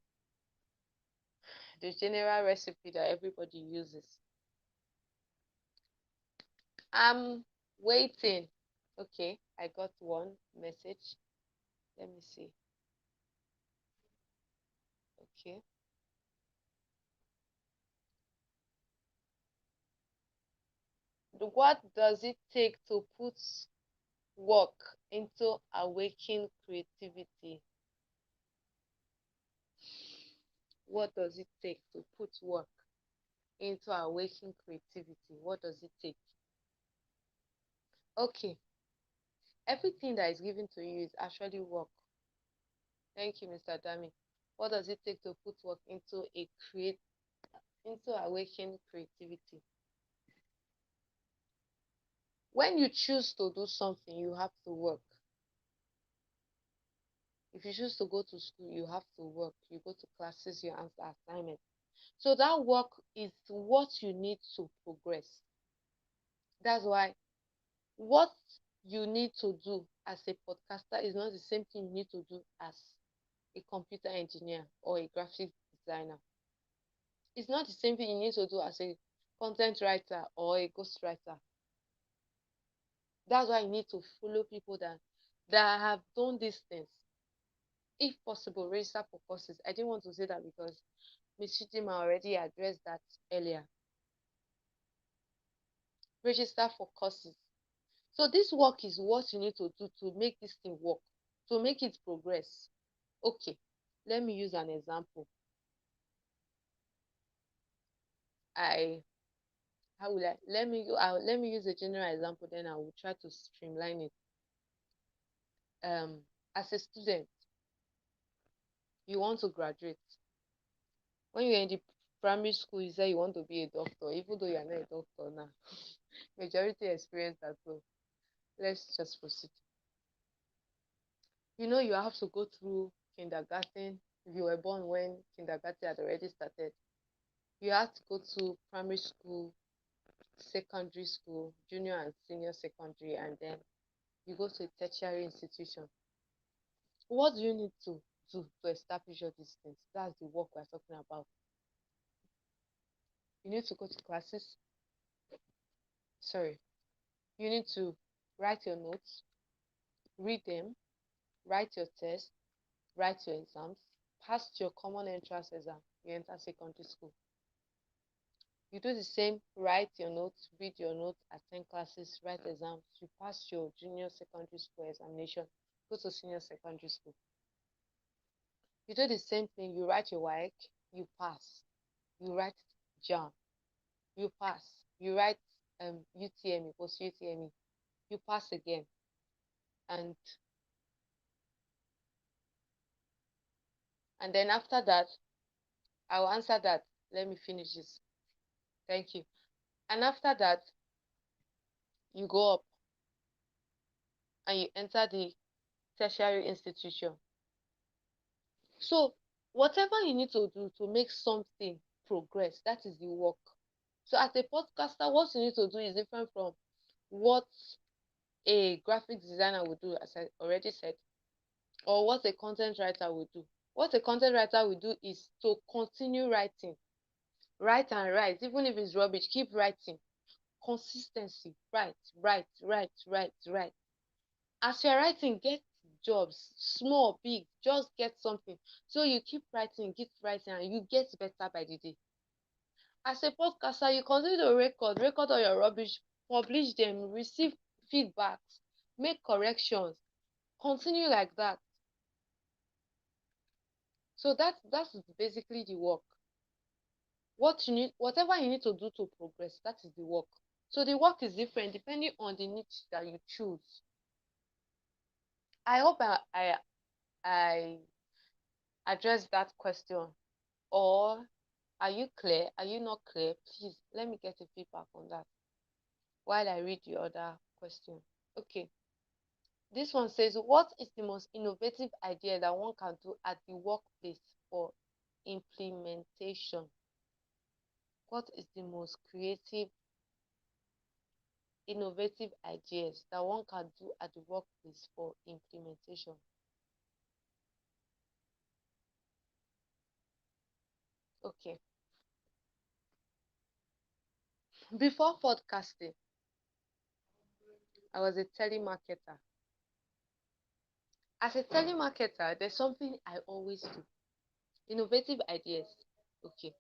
general recipe that everybody uses? I'm waiting. Okay, I got one message. Let me see. Okay. What does it take to put work into awakening creativity? What does it take to put work into awakening creativity? What does it take? Okay, everything that is given to you is actually work. Thank you, Mr. Dami. What does it take to put work into awakening creativity? When you choose to do something, you have to work. If you choose to go to school, you have to work. You go to classes, you answer assignments. So that work is what you need to progress. That's why what you need to do as a podcaster is not the same thing you need to do as a computer engineer or a graphic designer. It's not the same thing you need to do as a content writer or a ghostwriter. That's why you need to follow people that have done these things. If possible, register for courses. I didn't want to say that because Ms. Chidima already addressed that earlier. Register for courses. So this work is what you need to do to make this thing work, to make it progress. Okay, let me use an example. Let me use a general example, then I will try to streamline it. As a student, you want to graduate. When you're in the primary school, you say you want to be a doctor, even though you're not a doctor now. Majority experience that. So let's just proceed. You have to go through kindergarten. If you were born when kindergarten had already started, you have to go to primary school, secondary school, junior and senior secondary, and then you go to a tertiary institution. What do you need to do to establish all these things? That's the work we're talking about. You need to go to classes. Sorry. You need to write your notes, read them, write your tests, write your exams, pass your common entrance exam, you enter secondary school. You do the same, write your notes, read your notes, attend classes, write exams, you pass your junior secondary school examination, go to senior secondary school. You do the same thing, you write your WAEC, you pass. You write JAM, you pass. You write UTME, post UTME, you pass again. And then after that, I'll answer that. Let me finish this. Thank you. And after that, you go up and you enter the tertiary institution. So whatever you need to do to make something progress, that is the work. So as a podcaster, what you need to do is different from what a graphic designer would do, as I already said, or what a content writer would do. What a content writer will do is to continue writing. Write and write, even if it's rubbish, keep writing. Consistency, write. As you're writing, get jobs, small, big, just get something. So you keep writing, and you get better by the day. As a podcaster, you continue to record all your rubbish, publish them, receive feedbacks, make corrections, continue like that. So that's basically the work. Whatever you need to do to progress, that is the work. So the work is different depending on the niche that you choose. I hope I addressed that question. Or are you clear? Are you not clear? Please let me get a feedback on that while I read the other question. Okay. This one says, what is the most innovative idea that one can do at the workplace for implementation? What is the most creative, innovative ideas that one can do at the workplace for implementation? Okay. Before podcasting, I was a telemarketer. As a telemarketer, there's something I always do. Innovative ideas. Okay.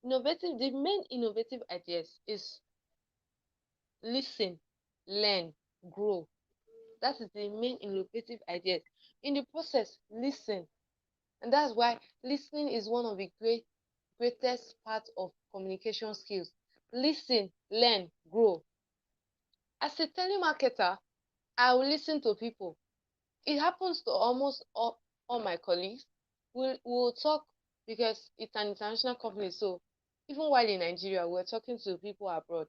The main innovative ideas is listen, learn, grow. That is the main innovative ideas. In the process, listen. And that's why listening is one of the greatest parts of communication skills. Listen, learn, grow. As a telemarketer, I will listen to people. It happens to almost all my colleagues. We'll talk because it's an international company. So even while in Nigeria, we're talking to people abroad,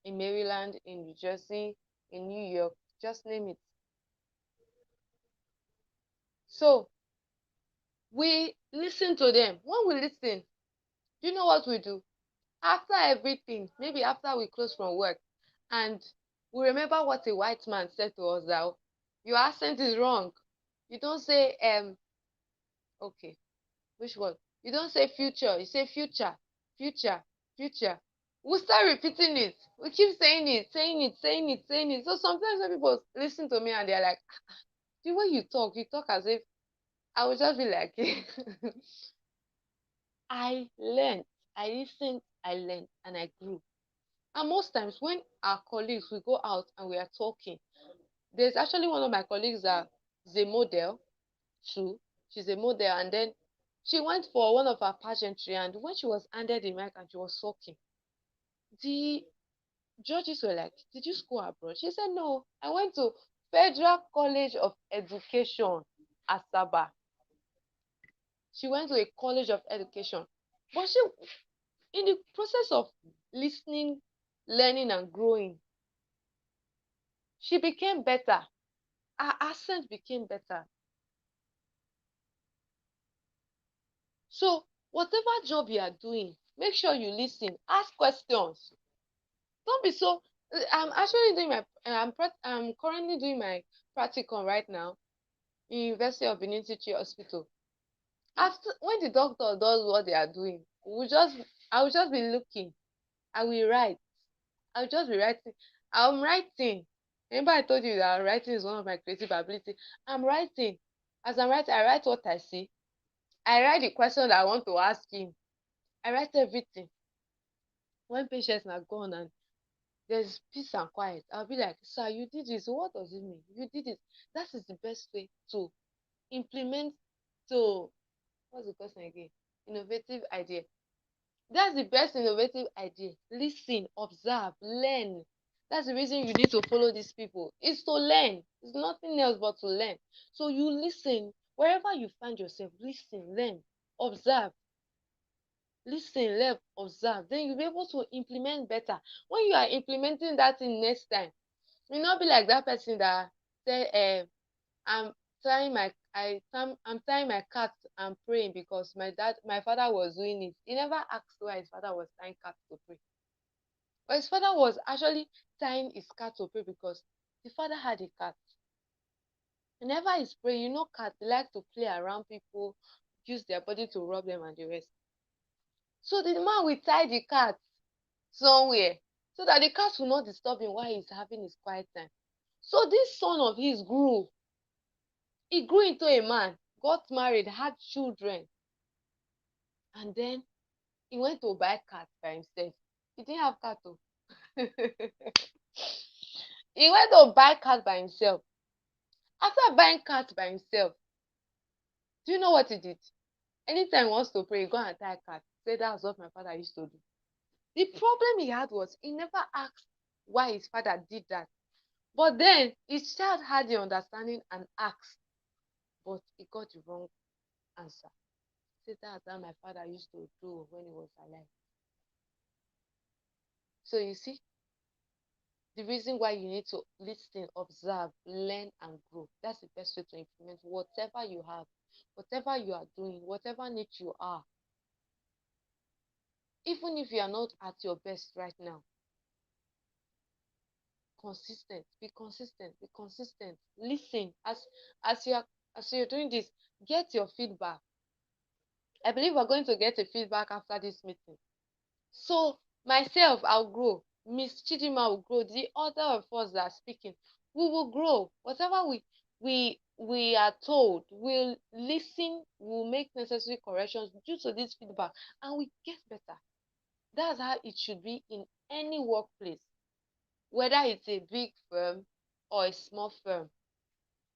in Maryland, in New Jersey, in New York, just name it. So we listen to them. When we listen, do you know what we do? After everything, maybe after we close from work, and we remember what a white man said to us, that your accent is wrong. You don't say okay, which one? You don't say future, you say future, future, future. We start repeating it. We keep saying it, saying it, saying it, saying it. So sometimes when people listen to me and they're like, the way you talk as if I would just be like, I learned, I listened, I learned, and I grew. And most times when our colleagues we go out and we are talking, there's actually one of my colleagues that is a model too. She's a model, and then she went for one of her pageantry, and when she was handed the mic and she was talking, the judges were like, "Did you school abroad?" She said, "No, I went to Federal College of Education, Asaba." She went to a college of education, but she, in the process of listening, learning, and growing, she became better. Her accent became better. So whatever job you are doing, make sure you listen, ask questions. Don't be so. I'm actually doing my. I'm currently doing my practicum right now in University of Benin Teaching Hospital. After when the doctor does what they are doing, I will just be looking. I will write. I'll just be writing. I'm writing. Remember, I told you that writing is one of my creative ability. I'm writing. As I'm writing, I write what I see. I write the question that I want to ask him. I write everything. When patients are gone and there's peace and quiet, I'll be like, sir, you did this. What does it mean? You did it. That is the best way to implement, to, what's the question again? Innovative idea. That's the best innovative idea. Listen, observe, learn. That's the reason you need to follow these people. It's to learn. It's nothing else but to learn. So you listen. Wherever you find yourself, listen, learn, observe. Listen, learn, observe. Then you'll be able to implement better. When you are implementing that thing next time, you'll not be like that person that say, I'm I'm tying my cat and praying because my father was doing it. He never asked why his father was tying cat to pray. But his father was actually tying his cat to pray because the father had a cat. Whenever he's praying, cats they like to play around people, use their body to rub them and the rest. So the man will tie the cat somewhere so that the cat will not disturb him while he's having his quiet time. So this son of his grew. He grew into a man, got married, had children, and then he went to buy cat by himself. He didn't have cat though. He went to buy cat by himself. After buying cat by himself, do you know what he did? Anytime he wants to pray, he go and tie cat. Say that's what my father used to do. The problem he had was he never asked why his father did that. But then his child had the understanding and asked, but he got the wrong answer. Say that's how my father used to do when he was alive. So you see, the reason why you need to listen, observe, learn, and grow. That's the best way to implement whatever you have, whatever you are doing, whatever niche you are. Even if you are not at your best right now, consistent, be consistent, be consistent. Listen as you are as you're doing this, get your feedback. I believe we're going to get a feedback after this meeting. So myself, I'll grow. Miss Chidima will grow. The other of us that are speaking, we will grow. Whatever we are told, we'll listen, we'll make necessary corrections due to this feedback, and we get better. That's how it should be in any workplace, whether it's a big firm or a small firm.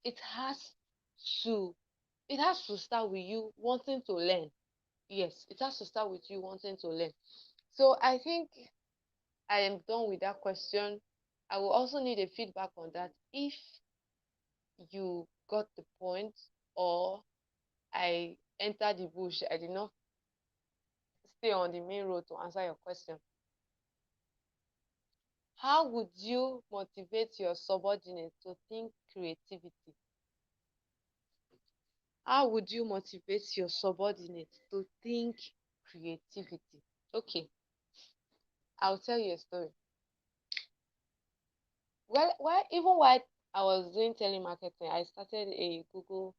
It has to it has to start with you wanting to learn. Yes, it has to start with you wanting to learn. So I think I am done with that question. I will also need a feedback on that if you got the point, or I entered the bush. I did not stay on the main road to answer your question. How would you motivate your subordinates to think creativity? How would you motivate your subordinates to think creativity? Okay, I'll tell you a story. Well, even while I was doing telemarketing, I started a Google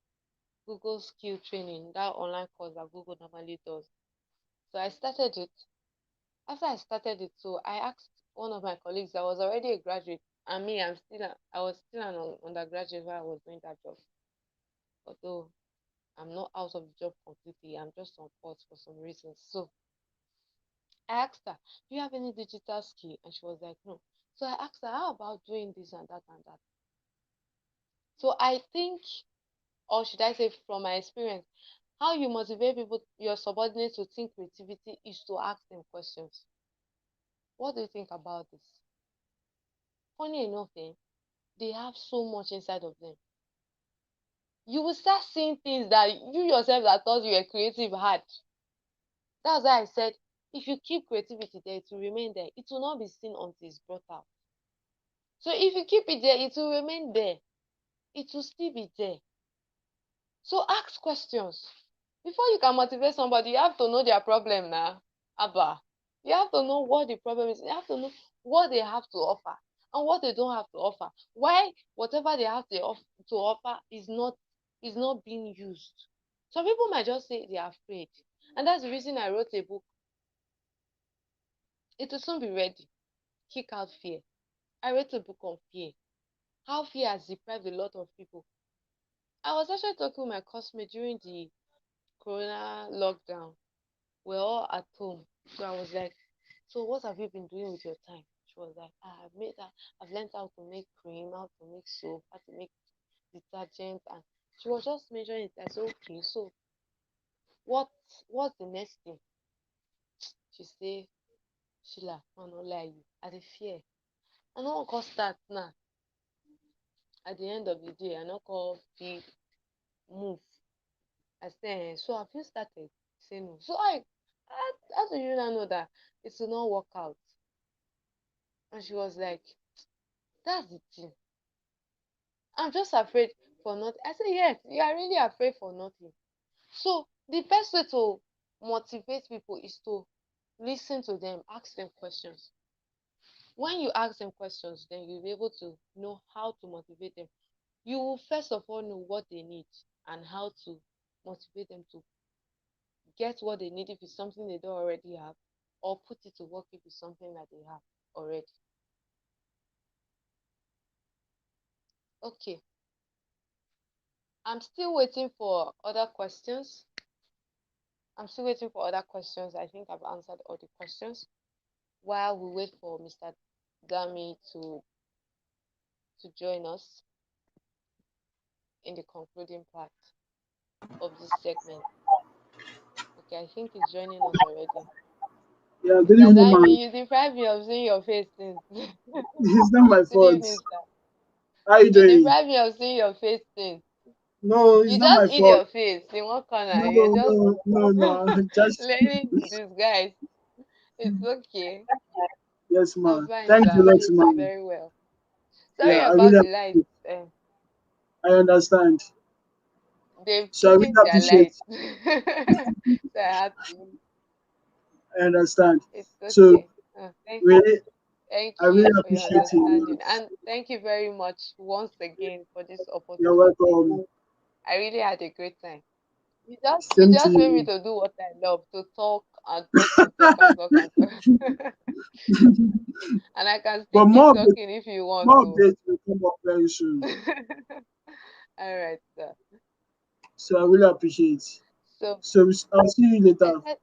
skill training, that online course that Google normally does. So I started it. After I started it, so I asked one of my colleagues that was already a graduate, and me, I was still an undergraduate while I was doing that job. Although I'm not out of the job completely, I'm just on pause for some reasons. So I asked her, "Do you have any digital skill?" And she was like, "No." So I asked her, "How about doing this and that and that?" So I think, or should I say, from my experience, how you motivate people, your subordinates, to think creativity is to ask them questions. What do you think about this? Funny enough, they have so much inside of them. You will start seeing things that you yourself that thought you were creative had. That's why I said, if you keep creativity there, it will remain there. It will not be seen until it's brought out. So if you keep it there, it will remain there. It will still be there. So ask questions. Before you can motivate somebody, you have to know their problem now. Abba. You have to know what the problem is. You have to know what they have to offer and what they don't have to offer. Why whatever they have to offer is not being used. Some people might just say they are afraid. And that's the reason I wrote a book. It will soon be ready. Kick out fear. I wrote a book on fear. How fear has deprived a lot of people. I was actually talking with my classmate during the corona lockdown. We're all at home. So I was like, "So what have you been doing with your time?" She was like, I've learned how to make cream, how to make soap, how to make detergent." And she was just mentioning it. I said, "Okay, so what what's the next thing?" She said, "Sheila, I no lie you. I dey fear. I no wan come start now. At the end of the day, I no come fit move." I said, "So have you started?" Say no. So how do you now know that it will not work out? And she was like, "That's the thing. I'm just afraid for nothing." I said, "Yes, you are really afraid for nothing." So the best way to motivate people is to listen to them, ask them questions. When you ask them questions, then you'll be able to know how to motivate them. You will first of all know what they need and how to motivate them to get what they need if it's something they don't already have, or put it to work if it's something that they have already. Okay, I'm still waiting for other questions. I'm still waiting for other questions. I think I've answered all the questions while we wait for Mr. Dami to join us in the concluding part of this segment. Okay, I think he's joining us already. Yeah, good Mr. evening, man. Dami, you deprive me of seeing your face since. It's not my Good fault. evening, sir. How you You doing? deprive me of seeing your face since. No, it's You not just my hid fault. your face in one corner. No, You just no. Just learning in disguise. It's okay. yes, So man. fine, Thanks a sir. lot, man. Very well. Yeah, Sorry I really about the lights. appreciate. I understand. They've So I really taken their appreciate. lights. So I had to. I understand. It's So okay. Thank really, thank I really you for your appreciate understanding. you. And thank you very much once again for this You're opportunity. welcome. I really had a great time. You Same to just made me you. to do what I love, to talk and talk and talk and talk and talk. And I can still But keep talking if you want more to. updates will come up very soon. All right, sir. So I really appreciate. So So I'll see you I later. said,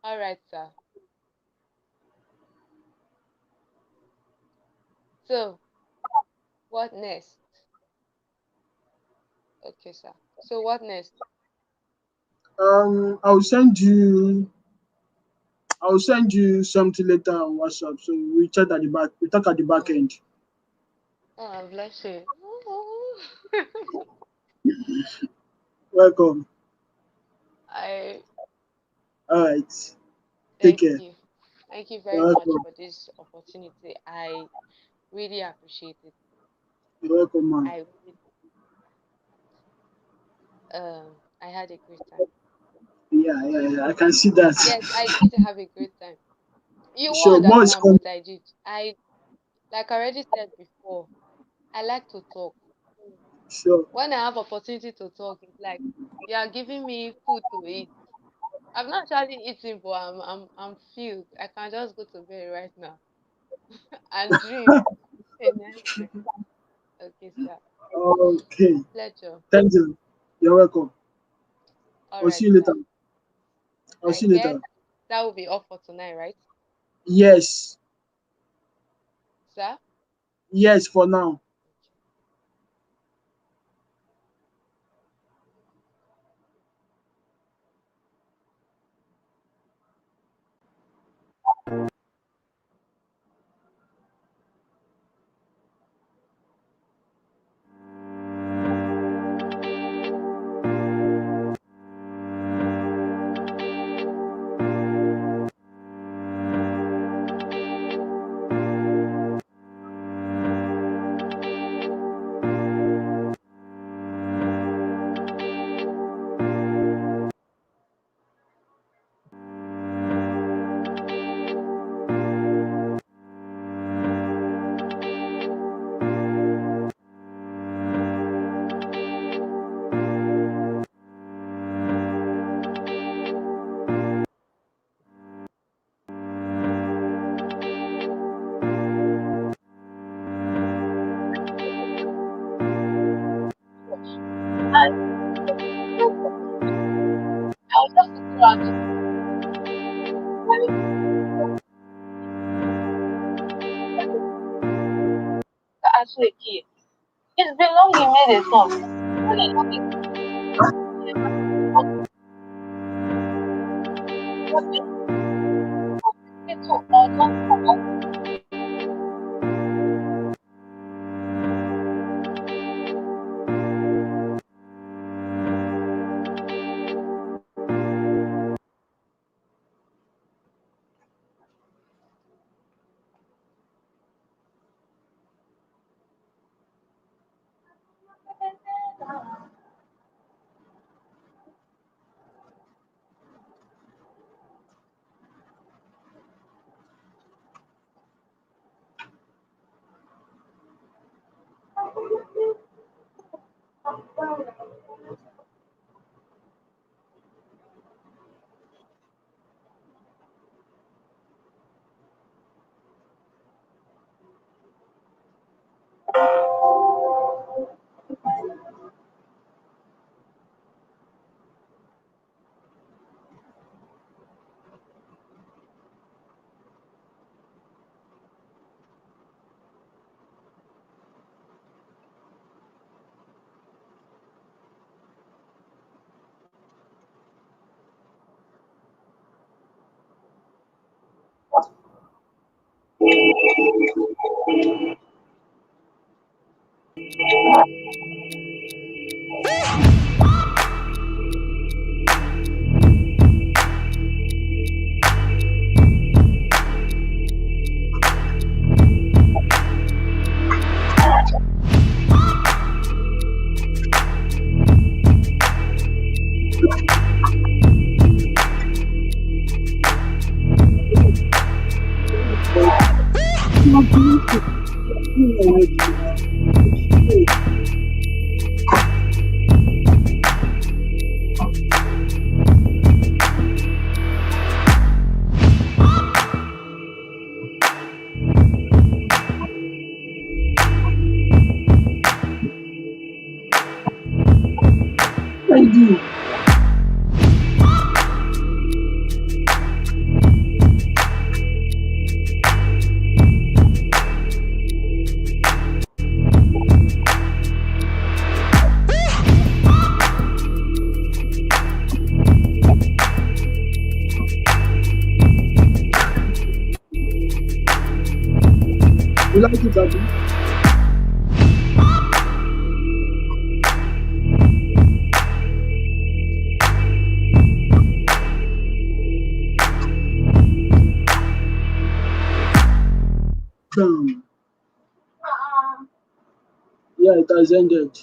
all right, sir. So what next? Okay, sir. So what next? I'll send you. I'll send you something later on WhatsApp. So we chat at the back. We talk at the back Oh, end. oh bless you. Welcome. I All right. Take thank care. you. Thank you You're very much welcome. for this opportunity. I really appreciate it. You're welcome, man. I really, I had a great time. Yeah. I can see that. Yes, I did have a great time. You won't So more is understand, coming. but I did. Like I already said before, I like to talk. Sure. When I have opportunity to talk, it's like you are giving me food to eat. I'm not actually eating, but I'm filled. I can just go to bed right now and dream a nice dream. Okay, sir. Okay. Pleasure. Thank you. You're welcome. All I'll right, see you later. sir. I'll I see you guess later. that will be all for tonight, right, Yes. sir? Yes, for now. I'll just look around it. Answer a key. It's been long you made a song. When you look it to or already now. So, thank you. You like it, Abi? Um, yeah, it has ended.